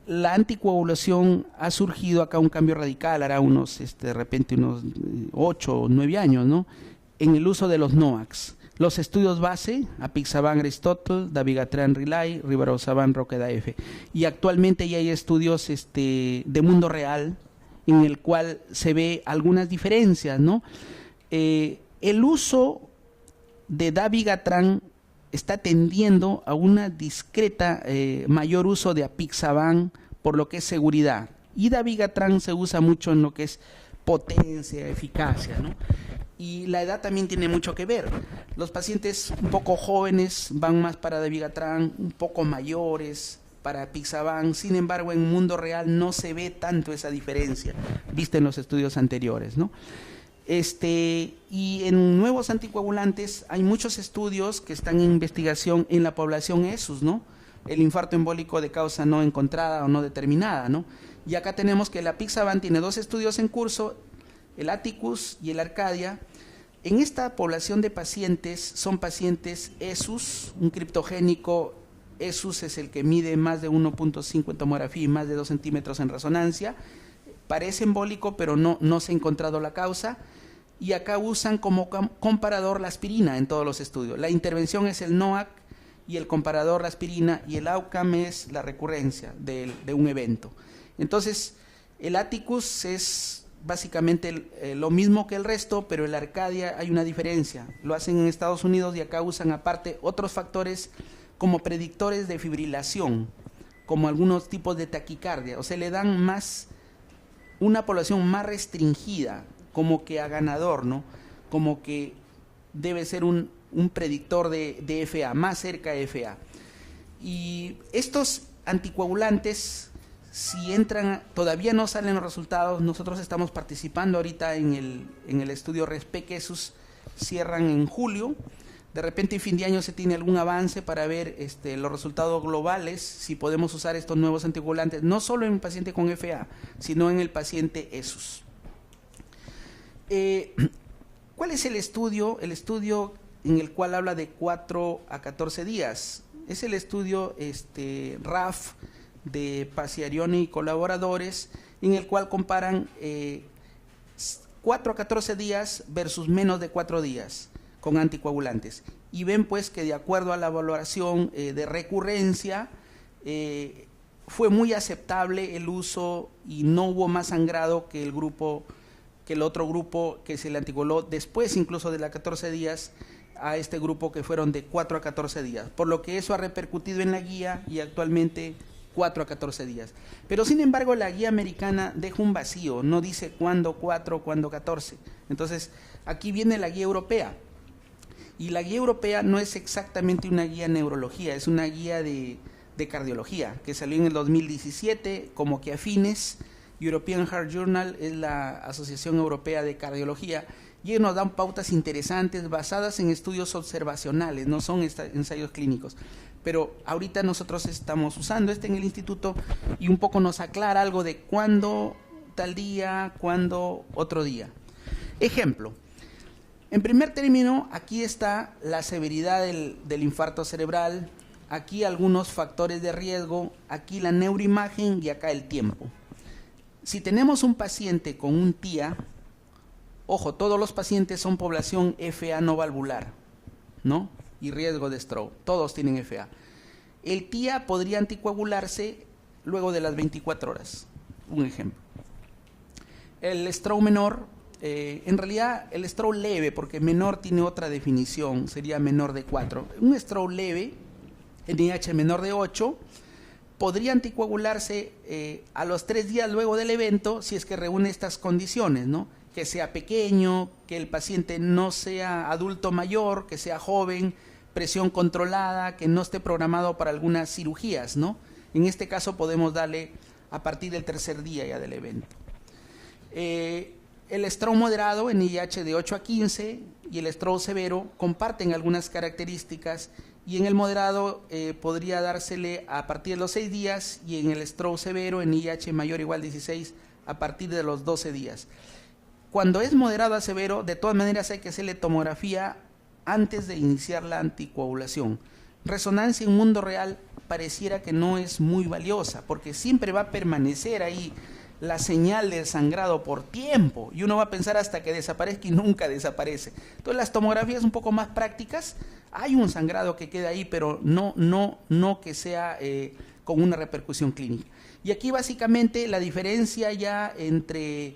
la anticoagulación ha surgido acá un cambio radical, hará de repente unos 8 o 9 años, ¿no? En el uso de los NOACs. Los estudios base, apixaban Aristotle, dabigatran Relay, rivaroxaban Roqueda F. Y actualmente ya hay estudios de mundo real, en el cual se ve algunas diferencias, ¿no? El uso de dabigatran está tendiendo a una discreta mayor uso de apixaban por lo que es seguridad, y dabigatran se usa mucho en lo que es potencia, eficacia, ¿no? Y la edad también tiene mucho que ver. Los pacientes un poco jóvenes van más para dabigatran, un poco mayores para apixaban. Sin embargo, en el mundo real no se ve tanto esa diferencia, vista en los estudios anteriores, ¿no? Y en nuevos anticoagulantes hay muchos estudios que están en investigación en la población ESUS, ¿no? El infarto embólico de causa no encontrada o no determinada, ¿no? Y acá tenemos que el apixaban tiene 2 estudios en curso, el Atticus y el Arcadia. En esta población de pacientes son pacientes ESUS, un criptogénico ESUS es el que mide más de 1.5 en tomografía y más de 2 centímetros en resonancia. Parece embólico, pero no se ha encontrado la causa. Y acá usan como comparador la aspirina en todos los estudios. La intervención es el NOAC y el comparador la aspirina, y el outcome es la recurrencia de un evento. Entonces, el Atticus es básicamente lo mismo que el resto, pero el Arcadia hay una diferencia. Lo hacen en Estados Unidos y acá usan aparte otros factores como predictores de fibrilación, como algunos tipos de taquicardia. O sea, le dan más, una población más restringida, como que a ganador, ¿no? Como que debe ser un predictor de FA, más cerca de FA. Y estos anticoagulantes, si entran, todavía no salen los resultados. Nosotros estamos participando ahorita en el estudio RESPEC, esos cierran en julio. De repente, en fin de año se tiene algún avance para ver los resultados globales, si podemos usar estos nuevos anticoagulantes, no solo en el paciente con FA, sino en el paciente ESUS. ¿Cuál es el estudio? El estudio en el cual habla de 4 a 14 días. Es el estudio RAF de Paciarione y colaboradores, en el cual comparan 4 a 14 días versus menos de 4 días con anticoagulantes. Y ven pues que de acuerdo a la valoración de recurrencia, fue muy aceptable el uso y no hubo más sangrado que el otro grupo que se le anticoaguló después incluso de los 14 días a este grupo que fueron de 4 a 14 días, por lo que eso ha repercutido en la guía y actualmente 4 a 14 días. Pero sin embargo la guía americana deja un vacío, no dice cuándo 4, cuándo 14. Entonces aquí viene la guía europea, y la guía europea no es exactamente una guía de neurología, es una guía de cardiología que salió en el 2017 como que afines. European Heart Journal es la Asociación Europea de Cardiología, y ellos nos dan pautas interesantes basadas en estudios observacionales, no son ensayos clínicos. Pero ahorita nosotros estamos usando en el instituto y un poco nos aclara algo de cuándo tal día, cuándo otro día. Ejemplo, en primer término, aquí está la severidad del infarto cerebral, aquí algunos factores de riesgo, aquí la neuroimagen y acá el tiempo. Si tenemos un paciente con un TIA, ojo, todos los pacientes son población FA no valvular, ¿no? Y riesgo de stroke, todos tienen FA. El TIA podría anticoagularse luego de las 24 horas, un ejemplo. El stroke menor, en realidad el stroke leve, porque menor tiene otra definición, sería menor de 4. Un stroke leve, NIH menor de 8, podría anticoagularse a los 3 días luego del evento si es que reúne estas condiciones, ¿no? Que sea pequeño, que el paciente no sea adulto mayor, que sea joven, presión controlada, que no esté programado para algunas cirugías, ¿no? En este caso podemos darle a partir del 3er día ya del evento. El stroke moderado en IH de 8 a 15 y el stroke severo comparten algunas características, y en el moderado podría dársele a partir de los 6 días, y en el stroke severo en IH mayor o igual a 16 a partir de los 12 días. Cuando es moderado a severo, de todas maneras hay que hacerle tomografía antes de iniciar la anticoagulación. Resonancia en mundo real pareciera que no es muy valiosa, porque siempre va a permanecer ahí la señal del sangrado por tiempo, y uno va a pensar hasta que desaparezca y nunca desaparece. Entonces las tomografías un poco más prácticas, hay un sangrado que queda ahí, pero no que sea con una repercusión clínica. Y aquí básicamente la diferencia ya entre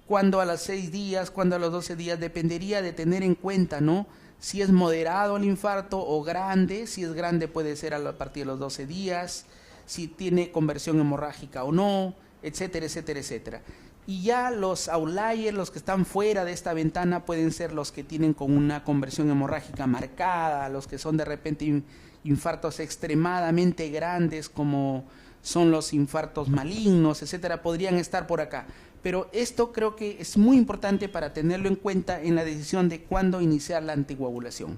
cuando a los 6 días, cuando a los 12 días, dependería de tener en cuenta, ¿no? Si es moderado el infarto o grande. Si es grande puede ser a partir de los 12 días, si tiene conversión hemorrágica o no, etcétera, etcétera, etcétera. Y ya los outliers, los que están fuera de esta ventana, pueden ser los que tienen con una conversión hemorrágica marcada, los que son de repente infartos extremadamente grandes, como son los infartos malignos, etcétera, podrían estar por acá. Pero esto creo que es muy importante para tenerlo en cuenta en la decisión de cuándo iniciar la anticoagulación.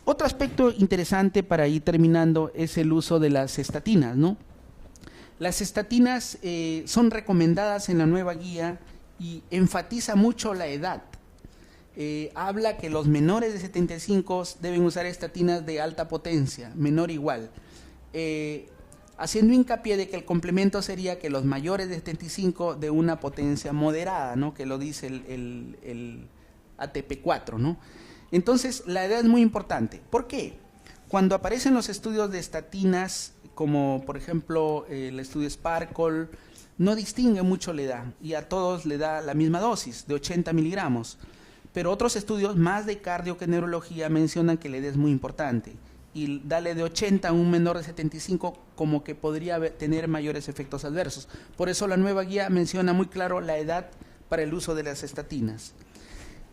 Otro aspecto interesante para ir terminando es el uso de las estatinas, ¿no? Las estatinas son recomendadas en la nueva guía y enfatiza mucho la edad. Habla que los menores de 75 deben usar estatinas de alta potencia, menor igual. haciendo hincapié de que el complemento sería que los mayores de 75 de una potencia moderada, ¿no? Que lo dice el ATP4, ¿no? Entonces, la edad es muy importante. ¿Por qué? Cuando aparecen los estudios de estatinas, como por ejemplo el estudio Sparkle, no distingue mucho la edad y a todos le da la misma dosis, de 80 miligramos. Pero otros estudios, más de cardio que neurología, mencionan que la edad es muy importante. Y darle de 80 a un menor de 75 como que podría tener mayores efectos adversos. Por eso la nueva guía menciona muy claro la edad para el uso de las estatinas.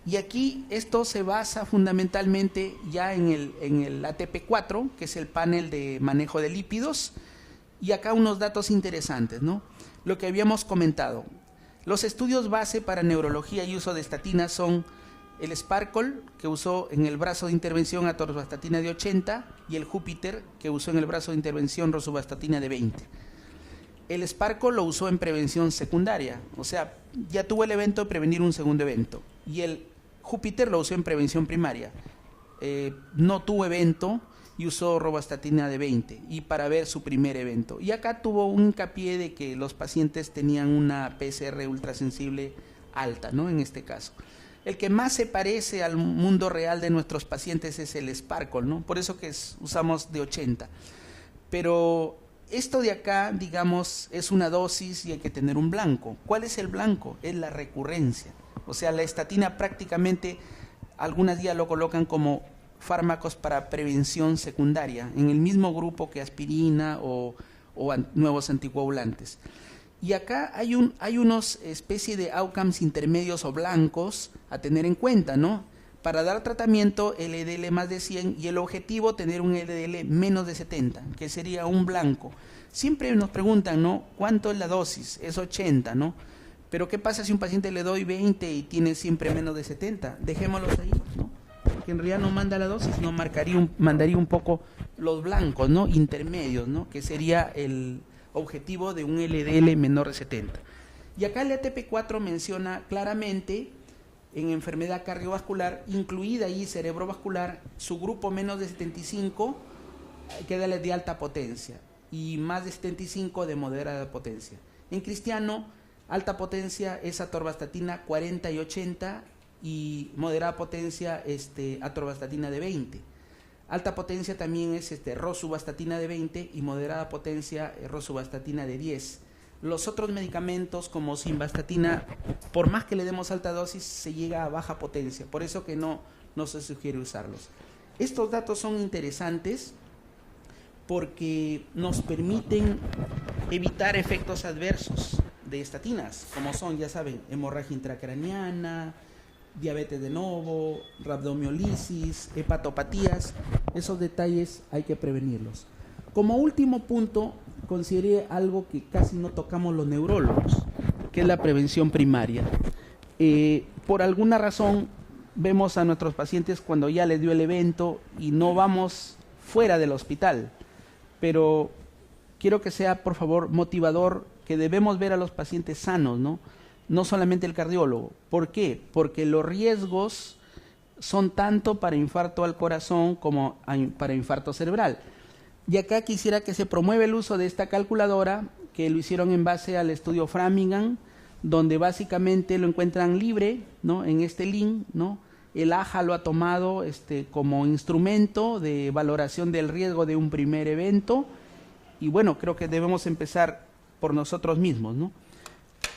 Y aquí esto se basa fundamentalmente ya en el ATP4, que es el panel de manejo de lípidos. Y acá unos datos interesantes, ¿no? Lo que habíamos comentado. Los estudios base para neurología y uso de estatinas son el Sparkle, que usó en el brazo de intervención atorvastatina de 80, y el Júpiter, que usó en el brazo de intervención rosuvastatina de 20. El Sparkle lo usó en prevención secundaria, o sea, ya tuvo el evento de prevenir un segundo evento. Y el Júpiter lo usó en prevención primaria. No tuvo evento y usó rosuvastatina de 20 y para ver su primer evento. Y acá tuvo un hincapié de que los pacientes tenían una PCR ultrasensible alta, ¿no? En este caso. El que más se parece al mundo real de nuestros pacientes es el Sparkle, ¿no? Por eso que usamos de 80. Pero esto de acá, digamos, es una dosis y hay que tener un blanco. ¿Cuál es el blanco? Es la recurrencia. O sea, la estatina prácticamente, algunas días lo colocan como fármacos para prevención secundaria, en el mismo grupo que aspirina o nuevos anticoagulantes. Y acá hay unos especie de outcomes intermedios o blancos a tener en cuenta, ¿no? Para dar tratamiento LDL más de 100 y el objetivo tener un LDL menos de 70, que sería un blanco. Siempre nos preguntan, ¿no? ¿Cuánto es la dosis? Es 80, ¿no? Pero ¿qué pasa si un paciente le doy 20 y tiene siempre menos de 70? Dejémoslos ahí, ¿no? Porque en realidad no manda la dosis, no mandaría un poco los blancos, ¿no? Intermedios, ¿no? Que sería el objetivo de un LDL menor de 70. Y acá el ATP4 menciona claramente en enfermedad cardiovascular, incluida ahí cerebrovascular, su grupo menos de 75 queda de alta potencia y más de 75 de moderada potencia. En cristiano, alta potencia es atorvastatina 40 y 80 y moderada potencia atorvastatina de 20. Alta potencia también es rosuvastatina de 20 y moderada potencia rosuvastatina de 10. Los otros medicamentos como simvastatina, por más que le demos alta dosis, se llega a baja potencia. Por eso que no se sugiere usarlos. Estos datos son interesantes porque nos permiten evitar efectos adversos de estatinas, como son, ya saben, hemorragia intracraneana, diabetes de novo, rabdomiolisis, hepatopatías. Esos detalles hay que prevenirlos. Como último punto, consideré algo que casi no tocamos los neurólogos, que es la prevención primaria. Por alguna razón vemos a nuestros pacientes cuando ya les dio el evento y no vamos fuera del hospital, pero quiero que sea, por favor, motivador que debemos ver a los pacientes sanos, ¿no? No solamente el cardiólogo. ¿Por qué? Porque los riesgos son tanto para infarto al corazón como para infarto cerebral. Y acá quisiera que se promueva el uso de esta calculadora, que lo hicieron en base al estudio Framingham, donde básicamente lo encuentran libre, ¿no? En este link, ¿no? El AJA lo ha tomado como instrumento de valoración del riesgo de un primer evento. Y bueno, creo que debemos empezar por nosotros mismos, ¿no?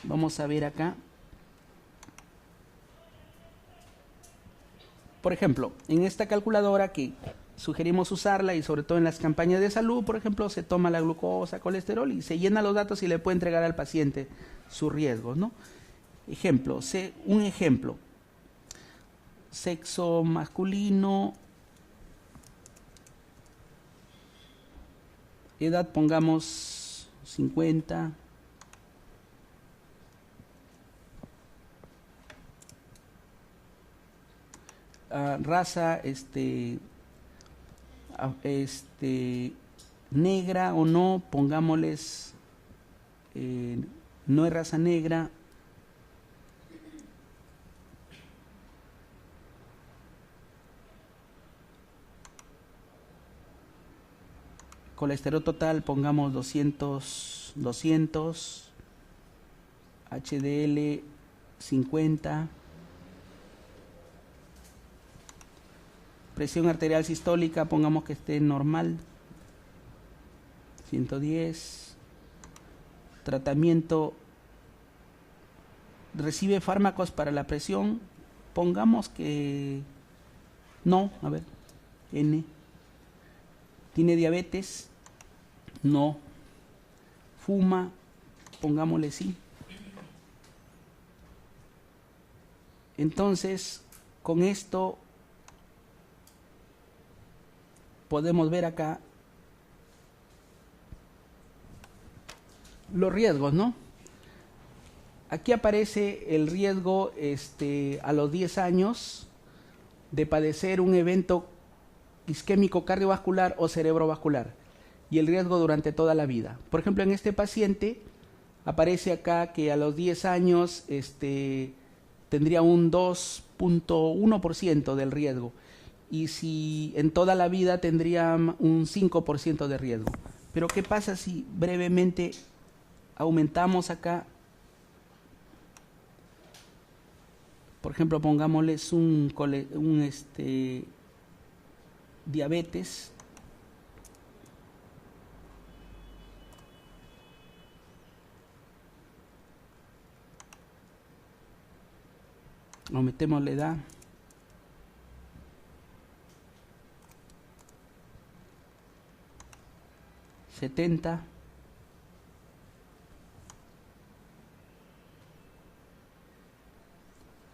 Vamos a ver acá. Por ejemplo, en esta calculadora que sugerimos usarla y sobre todo en las campañas de salud, por ejemplo, se toma la glucosa, colesterol y se llena los datos y le puede entregar al paciente sus riesgos, ¿no? Un ejemplo. Sexo masculino, edad pongamos 50. Raza negra o no, pongámosles no es raza negra. Colesterol total, pongamos 200, HDL 50, presión arterial sistólica, pongamos que esté normal, 110, tratamiento, recibe fármacos para la presión, pongamos que no, a ver, N, tiene diabetes, no, fuma, pongámosle sí. Entonces, con esto podemos ver acá los riesgos, ¿no? Aquí aparece el riesgo a los 10 años de padecer un evento isquémico cardiovascular o cerebrovascular y el riesgo durante toda la vida. Por ejemplo, en este paciente aparece acá que a los 10 años tendría un 2.1% del riesgo y si en toda la vida tendría un 5% de riesgo. Pero ¿qué pasa si brevemente aumentamos acá? Por ejemplo, pongámosles un diabetes. Aumentemos la edad. ¿70?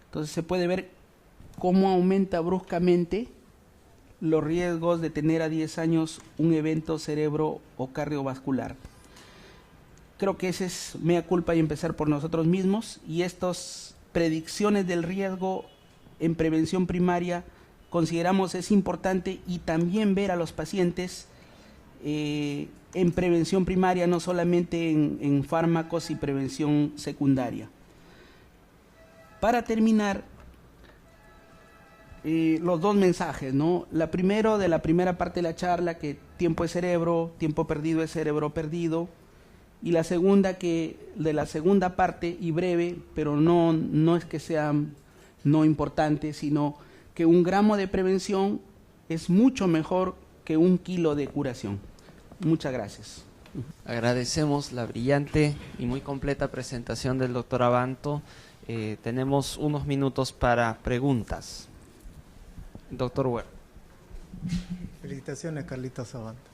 Entonces se puede ver cómo aumenta bruscamente los riesgos de tener a 10 años un evento cerebro o cardiovascular. Creo que ese es mea culpa y empezar por nosotros mismos, y estas predicciones del riesgo en prevención primaria consideramos es importante, y también ver a los pacientes en prevención primaria, no solamente en fármacos y prevención secundaria. Para terminar, los dos mensajes, ¿no? La primera parte de la charla, que tiempo es cerebro, tiempo perdido es cerebro perdido, y la segunda, que de la segunda parte, y breve, pero no es que sea no importante, sino que 1 gramo de prevención es mucho mejor que 1 kilo de curación. Muchas gracias. Agradecemos la brillante y muy completa presentación del doctor Abanto. Tenemos unos minutos para preguntas. Doctor Huerta. Felicitaciones, Carlitos Abanto.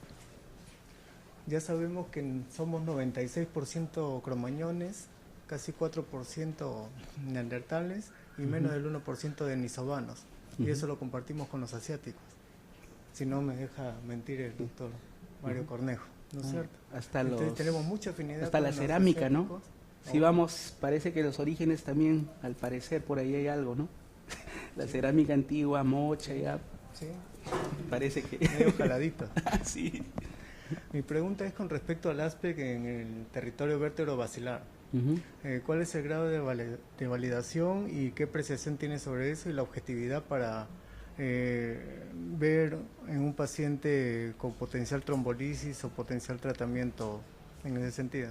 Ya sabemos que somos 96% cromañones, casi 4% neandertales y menos del 1% denisovanos. Y eso lo compartimos con los asiáticos. Si no me deja mentir el doctor Mario Cornejo, ¿no es cierto? Entonces tenemos mucha afinidad hasta con la los cerámica, asiáticos. ¿no? Si vamos, parece que los orígenes también, al parecer, por ahí hay algo, ¿no? La cerámica antigua, mocha, ya. Sí. Parece que... Medio jaladito. Sí. Mi pregunta es con respecto al ASPEC en el territorio vértebro-basilar. ¿Cuál es el grado de validación y qué apreciación tiene sobre eso y la objetividad para ver en un paciente con potencial trombolisis o potencial tratamiento en ese sentido?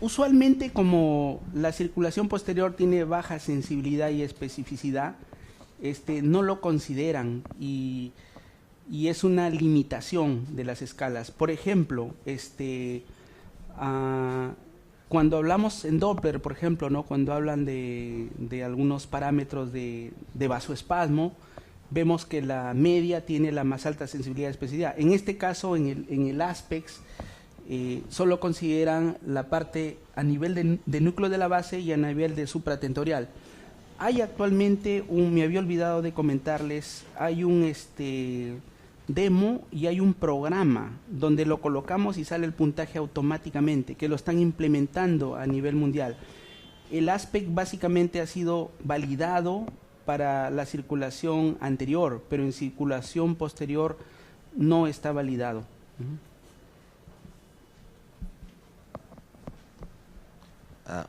Usualmente, como la circulación posterior tiene baja sensibilidad y especificidad, no lo consideran, y es una limitación de las escalas. Por ejemplo, cuando hablamos en Doppler, por ejemplo, ¿no? Cuando hablan de algunos parámetros de vasoespasmo, vemos que la media tiene la más alta sensibilidad y especificidad. En este caso, en el ASPEX, solo consideran la parte a nivel de núcleo de la base y a nivel de supratentorial. Hay actualmente me había olvidado de comentarles, hay un demo y hay un programa donde lo colocamos y sale el puntaje automáticamente, que lo están implementando a nivel mundial. El ASPEC básicamente ha sido validado para la circulación anterior, pero en circulación posterior no está validado.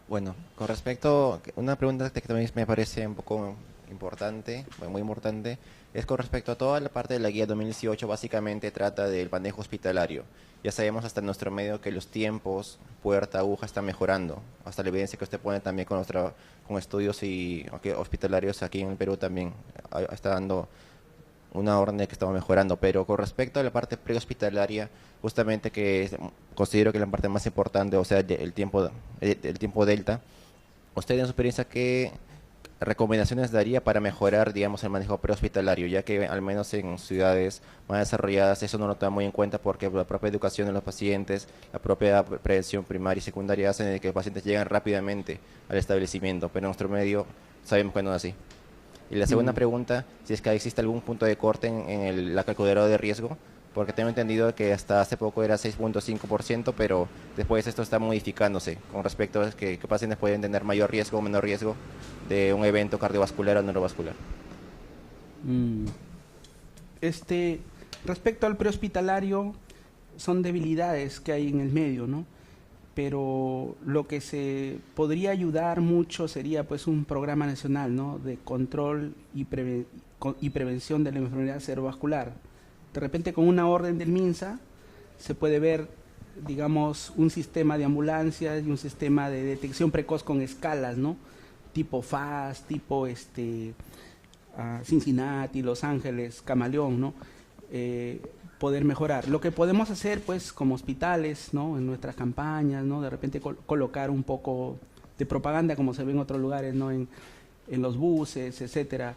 Bueno, con respecto, una pregunta que también me parece un poco importante, muy importante, Es con respecto a toda la parte de la guía 2018, básicamente trata del manejo hospitalario. Ya sabemos hasta en nuestro medio que los tiempos, puerta, aguja, están mejorando. Hasta la evidencia que usted pone también con estudios hospitalarios aquí en el Perú también está dando una orden de que estamos mejorando. Pero con respecto a la parte prehospitalaria, justamente considero que la parte más importante, o sea, el tiempo delta, usted en su experiencia, ¿qué recomendaciones daría para mejorar, digamos, el manejo prehospitalario? Ya que al menos en ciudades más desarrolladas eso no lo toma muy en cuenta, porque la propia educación de los pacientes, la propia prevención primaria y secundaria hacen de que los pacientes lleguen rápidamente al establecimiento, pero en nuestro medio sabemos que no es así. Y la segunda pregunta, si es que existe algún punto de corte en la calculadora de riesgo, porque tengo entendido que hasta hace poco era 6.5%, pero después esto está modificándose con respecto a que pacientes pueden tener mayor riesgo o menor riesgo de un evento cardiovascular o neurovascular. Respecto al prehospitalario, son debilidades que hay en el medio, ¿no? Pero lo que se podría ayudar mucho sería pues un programa nacional, ¿no?, de control y prevención de la enfermedad cerebrovascular. De repente con una orden del MINSA se puede ver, digamos, un sistema de ambulancias y un sistema de detección precoz con escalas, ¿no?, tipo FAST, tipo Cincinnati, Los Ángeles, Camaleón, ¿no?, poder mejorar. Lo que podemos hacer, pues, como hospitales, ¿no?, en nuestras campañas, ¿no?, de repente colocar un poco de propaganda, como se ve en otros lugares, ¿no?, en los buses, etcétera.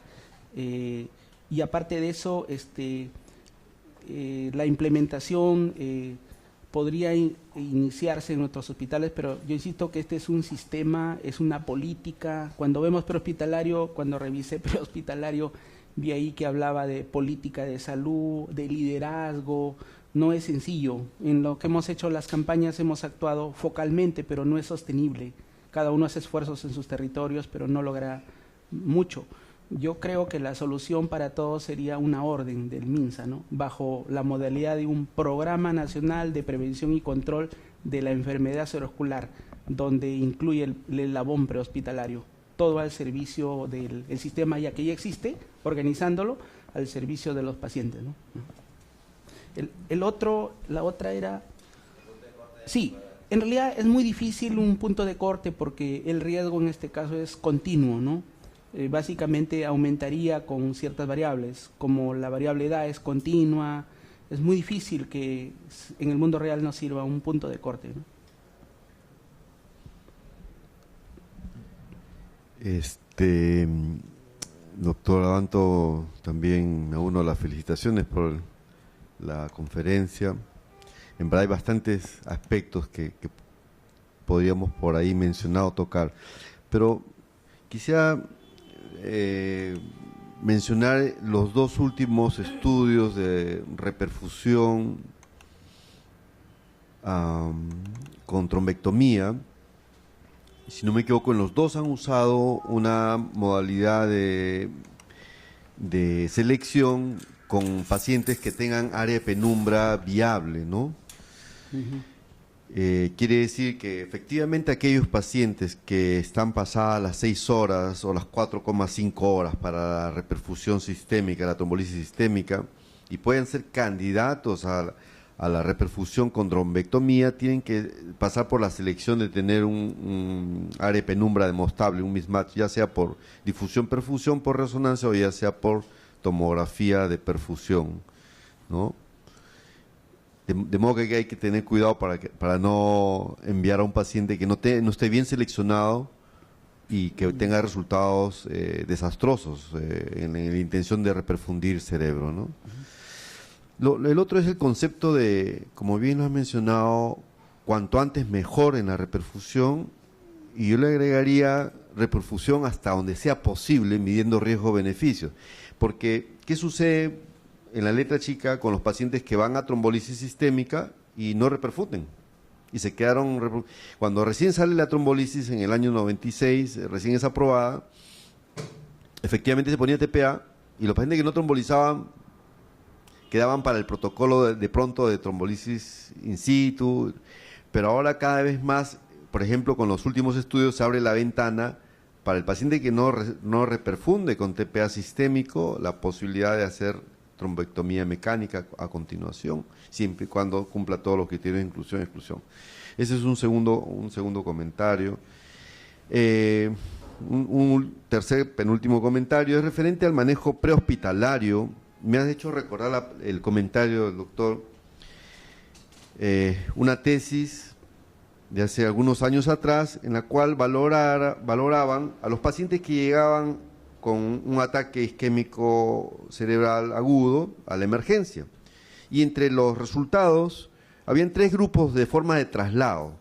Y aparte de eso, la implementación podría iniciarse en nuestros hospitales, pero yo insisto que este es un sistema, es una política. Cuando vemos prehospitalario, cuando revisé prehospitalario, vi ahí que hablaba de política de salud, de liderazgo. No es sencillo. En lo que hemos hecho las campañas hemos actuado focalmente, pero no es sostenible. Cada uno hace esfuerzos en sus territorios, pero no logra mucho. Yo creo que la solución para todos sería una orden del MINSA, ¿no?, bajo la modalidad de un programa nacional de prevención y control de la enfermedad cerebrovascular, donde incluye el eslabón prehospitalario, todo al servicio del sistema ya que ya existe, organizándolo al servicio de los pacientes, ¿no? La otra era... Sí, en realidad es muy difícil un punto de corte porque el riesgo en este caso es continuo, ¿no? Básicamente aumentaría con ciertas variables, como la variable edad es continua. Es muy difícil que en el mundo real nos sirva un punto de corte, ¿no? Doctor Abanto, también me uno a las felicitaciones por la conferencia. En verdad hay bastantes aspectos que podríamos por ahí mencionar o tocar, pero quisiera mencionar los dos últimos estudios de reperfusión con trombectomía. Si no me equivoco, en los dos han usado una modalidad de selección con pacientes que tengan área de penumbra viable, ¿no? Quiere decir que efectivamente aquellos pacientes que están pasadas las 6 horas o las 4,5 horas para la reperfusión sistémica, la trombolisis sistémica, y pueden ser candidatos a la reperfusión con trombectomía, tienen que pasar por la selección de tener un área de penumbra demostrable, un mismatch, ya sea por difusión-perfusión por resonancia o ya sea por tomografía de perfusión, ¿no? De modo que hay que tener cuidado para no enviar a un paciente que no esté bien seleccionado y que tenga resultados desastrosos en la intención de reperfundir cerebro, ¿no? El otro es el concepto de, como bien lo has mencionado, cuanto antes mejor en la reperfusión, y yo le agregaría reperfusión hasta donde sea posible, midiendo riesgo-beneficio. Porque, ¿qué sucede en la letra chica con los pacientes que van a trombolisis sistémica y no reperfuten? Y se quedaron, cuando recién sale la trombolisis en el año 96, recién es aprobada, efectivamente se ponía TPA y los pacientes que no trombolizaban quedaban para el protocolo de pronto de trombolisis in situ, pero ahora cada vez más, por ejemplo, con los últimos estudios se abre la ventana para el paciente que no reperfunde con TPA sistémico, la posibilidad de hacer trombectomía mecánica a continuación, siempre y cuando cumpla todos los criterios de inclusión y exclusión. Ese es un segundo comentario. Un tercer, penúltimo comentario es referente al manejo prehospitalario. Me has hecho recordar el comentario del doctor, una tesis de hace algunos años atrás, en la cual valoraban a los pacientes que llegaban con un ataque isquémico cerebral agudo a la emergencia. Y entre los resultados, habían 3 grupos de forma de traslado: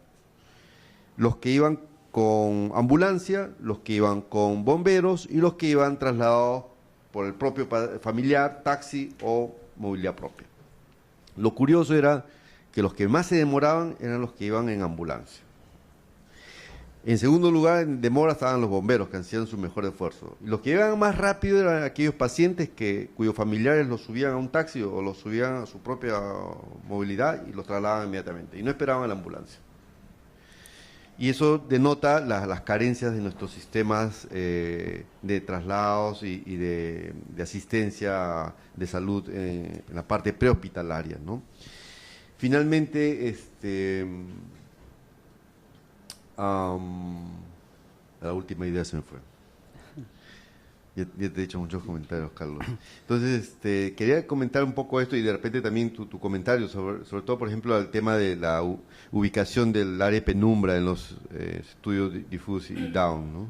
los que iban con ambulancia, los que iban con bomberos y los que iban trasladados por el propio familiar, taxi o movilidad propia. Lo curioso era que los que más se demoraban eran los que iban en ambulancia. En segundo lugar, en demora estaban los bomberos, que hacían su mejor esfuerzo. Y los que iban más rápido eran aquellos pacientes cuyos familiares los subían a un taxi o los subían a su propia movilidad y los trasladaban inmediatamente. Y no esperaban la ambulancia. Y eso denota las carencias de nuestros sistemas de traslados y de asistencia de salud en la parte prehospitalaria, ¿no? Finalmente, la última idea se me fue. Ya te he hecho muchos comentarios, Carlos. Entonces, quería comentar un poco esto y de repente también tu comentario, sobre todo, por ejemplo, el tema de la ubicación del área de penumbra en los estudios Diffuse y Down, ¿no?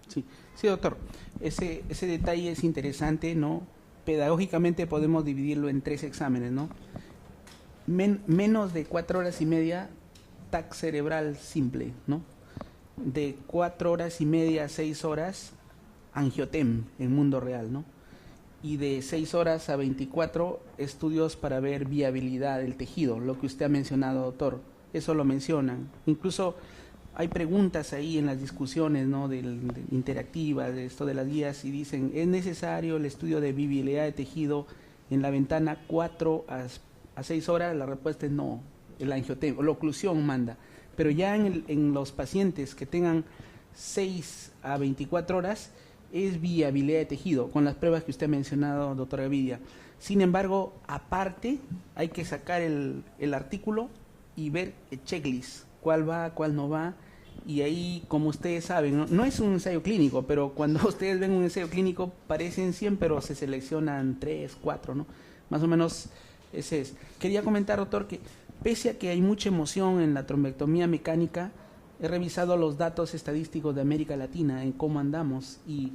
Sí, doctor. Ese detalle es interesante, ¿no? Pedagógicamente podemos dividirlo en 3 exámenes, ¿no? Menos de 4 horas y media, TAC cerebral simple, ¿no? De 4 horas y media a 6 horas, angiotem en mundo real, ¿no? Y de 6 horas a 24 estudios para ver viabilidad del tejido, lo que usted ha mencionado, doctor. Eso lo mencionan. Incluso hay preguntas ahí en las discusiones, ¿no? Interactivas, de esto de las guías, y dicen, ¿es necesario el estudio de viabilidad de tejido en la ventana 4 a 6 horas? La respuesta es no. El angiotem, o la oclusión manda. Pero ya en los pacientes que tengan 6 a 24 horas, es viabilidad de tejido, con las pruebas que usted ha mencionado, doctora Gavidia. Sin embargo, aparte, hay que sacar el artículo y ver el checklist, cuál va, cuál no va, y ahí, como ustedes saben, no es un ensayo clínico, pero cuando ustedes ven un ensayo clínico, parecen 100, pero se seleccionan 3, 4, ¿no? Más o menos ese es. Quería comentar, doctor, que pese a que hay mucha emoción en la trombectomía mecánica, he revisado los datos estadísticos de América Latina en cómo andamos, y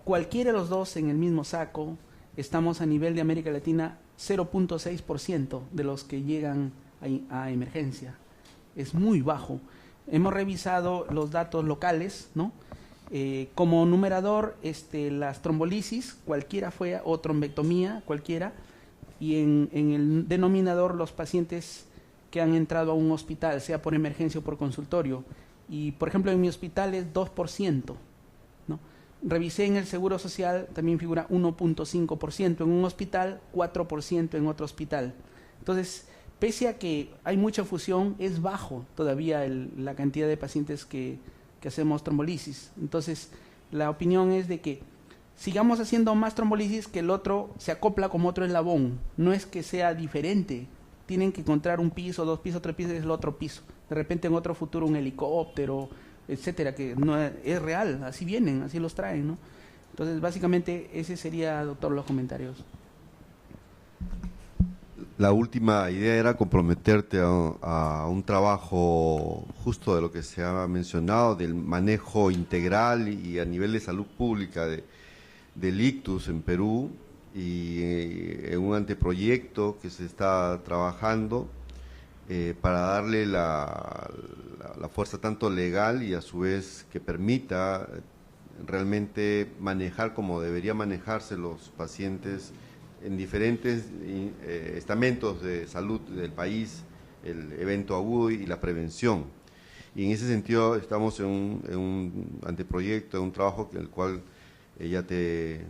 cualquiera de los dos en el mismo saco, estamos a nivel de América Latina 0.6% de los que llegan a emergencia. Es muy bajo. Hemos revisado los datos locales, ¿no? Como numerador, las trombolisis, cualquiera fue, o trombectomía, cualquiera, y en el denominador los pacientes que han entrado a un hospital, sea por emergencia o por consultorio. Y, por ejemplo, en mi hospital es 2%, ¿no? Revisé en el Seguro Social, también figura 1.5%, en un hospital, 4% en otro hospital. Entonces, pese a que hay mucha fusión, es bajo todavía la cantidad de pacientes que hacemos trombolisis. Entonces, la opinión es de que sigamos haciendo más trombolisis, que el otro se acopla como otro eslabón. No es que sea diferente. Tienen que encontrar un piso, 2 pisos, 3 pisos, es el otro piso. De repente en otro futuro un helicóptero, etcétera, que no es real, así vienen, así los traen, ¿no? Entonces, básicamente, ese sería, doctor, los comentarios. La última idea era comprometerte a un trabajo justo de lo que se ha mencionado, del manejo integral y a nivel de salud pública del ictus en Perú, y en un anteproyecto que se está trabajando para darle la fuerza tanto legal y a su vez que permita realmente manejar como debería manejarse los pacientes en diferentes estamentos de salud del país, el evento agudo y la prevención. Y en ese sentido estamos en un anteproyecto, en un trabajo en el cual ya te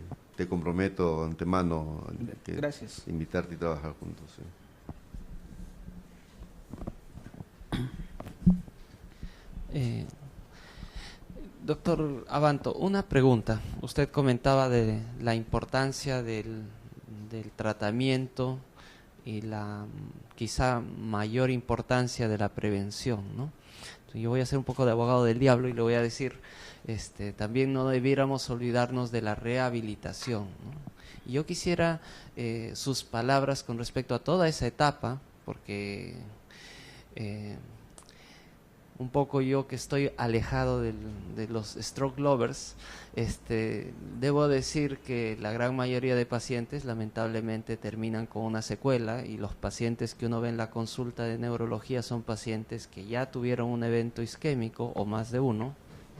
comprometo de antemano. Gracias. Invitarte y trabajar juntos. ¿Sí? Doctor Abanto, una pregunta. Usted comentaba de la importancia del tratamiento y la quizá mayor importancia de la prevención, ¿no? Entonces, yo voy a ser un poco de abogado del diablo y le voy a decir, también no debiéramos olvidarnos de la rehabilitación, ¿no? Y yo quisiera sus palabras con respecto a toda esa etapa, porque un poco yo que estoy alejado de los stroke lovers, debo decir que la gran mayoría de pacientes lamentablemente terminan con una secuela, y los pacientes que uno ve en la consulta de neurología son pacientes que ya tuvieron un evento isquémico o más de uno.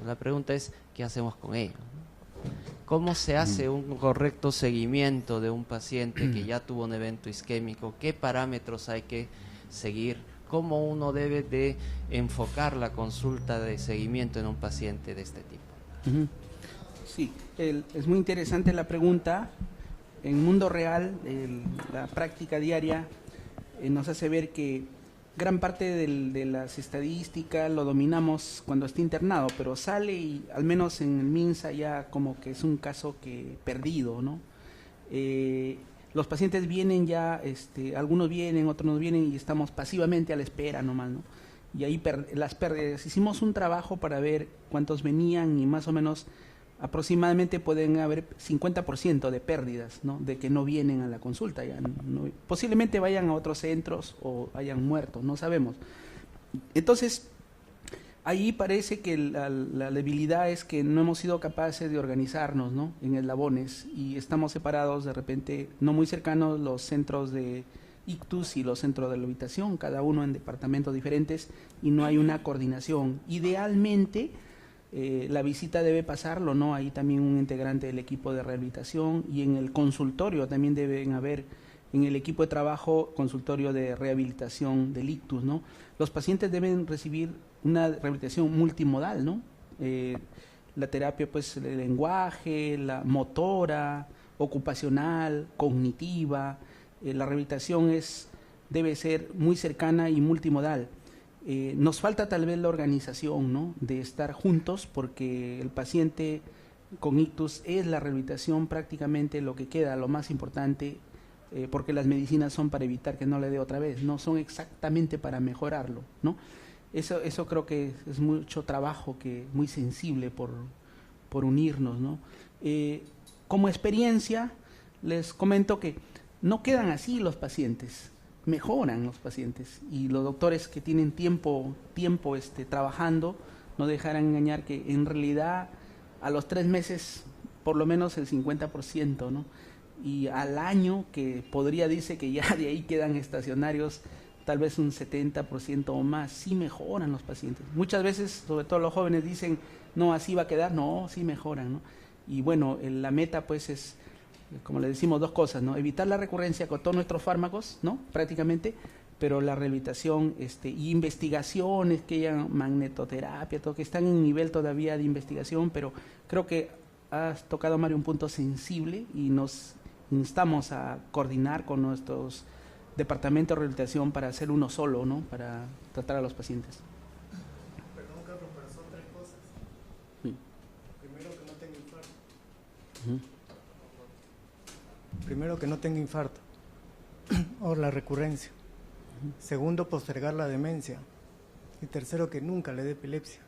La pregunta es, ¿qué hacemos con ellos? ¿Cómo se hace un correcto seguimiento de un paciente que ya tuvo un evento isquémico? ¿Qué parámetros hay que seguir? ¿Cómo uno debe de enfocar la consulta de seguimiento en un paciente de este tipo? Sí, es muy interesante la pregunta. En el mundo real, la práctica diaria nos hace ver que gran parte de las estadísticas lo dominamos cuando está internado, pero sale y al menos en el MINSA ya como que es un caso que perdido, ¿no? Los pacientes vienen ya, algunos vienen, otros no vienen y estamos pasivamente a la espera nomás, ¿no? Y ahí las pérdidas. Hicimos un trabajo para ver cuántos venían y más o menos aproximadamente pueden haber 50% de pérdidas, ¿no? De que no vienen a la consulta. Ya posiblemente vayan a otros centros o hayan muerto, no sabemos. Entonces, ahí parece que la debilidad es que no hemos sido capaces de organizarnos, ¿no? En eslabones, y estamos separados de repente, no muy cercanos, los centros de ictus y los centros de rehabilitación, cada uno en departamentos diferentes, y no hay una coordinación. Idealmente, la visita debe pasarlo, ¿no? Ahí también un integrante del equipo de rehabilitación, y en el consultorio también deben haber, en el equipo de trabajo, consultorio de rehabilitación del ictus, ¿no? Los pacientes deben recibir una rehabilitación multimodal, ¿no? La terapia, pues, el lenguaje, la motora, ocupacional, cognitiva. La rehabilitación debe ser muy cercana y multimodal. Nos falta tal vez la organización, ¿no? De estar juntos, porque el paciente con ictus es la rehabilitación prácticamente lo que queda, lo más importante, porque las medicinas son para evitar que no le dé otra vez, no son exactamente para mejorarlo, ¿no? Eso creo que es mucho trabajo, muy sensible por unirnos, ¿no? Como experiencia, les comento que no quedan así los pacientes, mejoran los pacientes, y los doctores que tienen tiempo trabajando no dejarán engañar que en realidad a los 3 meses por lo menos el 50%, ¿no? Y al año, que podría dice que ya de ahí quedan estacionarios, tal vez un 70% o más, sí mejoran los pacientes. Muchas veces, sobre todo los jóvenes, dicen, no, así va a quedar, no, sí mejoran, ¿no? Y bueno, la meta pues es, como le decimos, 2 cosas, ¿no? Evitar la recurrencia con todos nuestros fármacos, ¿no? Prácticamente, pero la rehabilitación y investigaciones, que hayan magnetoterapia, todo, que están en nivel todavía de investigación, pero creo que has tocado, Mario, un punto sensible, y nos instamos a coordinar con nuestros departamentos de rehabilitación para hacer uno solo, ¿no? Para tratar a los pacientes. Perdón, Carlos, pero son 3 cosas. Sí. Primero, que no tenga infarto. Primero, que no tenga infarto o la recurrencia. Segundo, postergar la demencia. Y tercero, que nunca le dé epilepsia.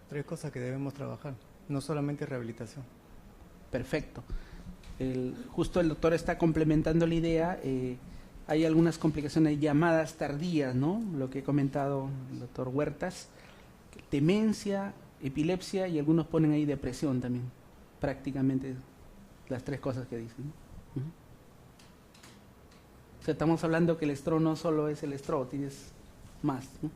3 cosas que debemos trabajar, no solamente rehabilitación. Perfecto. Justo el doctor está complementando la idea. Hay algunas complicaciones llamadas tardías, ¿no? Lo que ha comentado el doctor Huertas, demencia, epilepsia, y algunos ponen ahí depresión también. Prácticamente las 3 cosas que dicen, ¿no? O sea, estamos hablando que el estro no solo es el estro, tienes más, ¿no?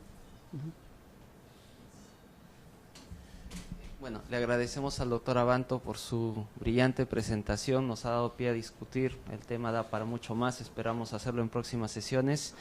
Bueno, le agradecemos al doctor Abanto por su brillante presentación, nos ha dado pie a discutir, el tema da para mucho más, esperamos hacerlo en próximas sesiones.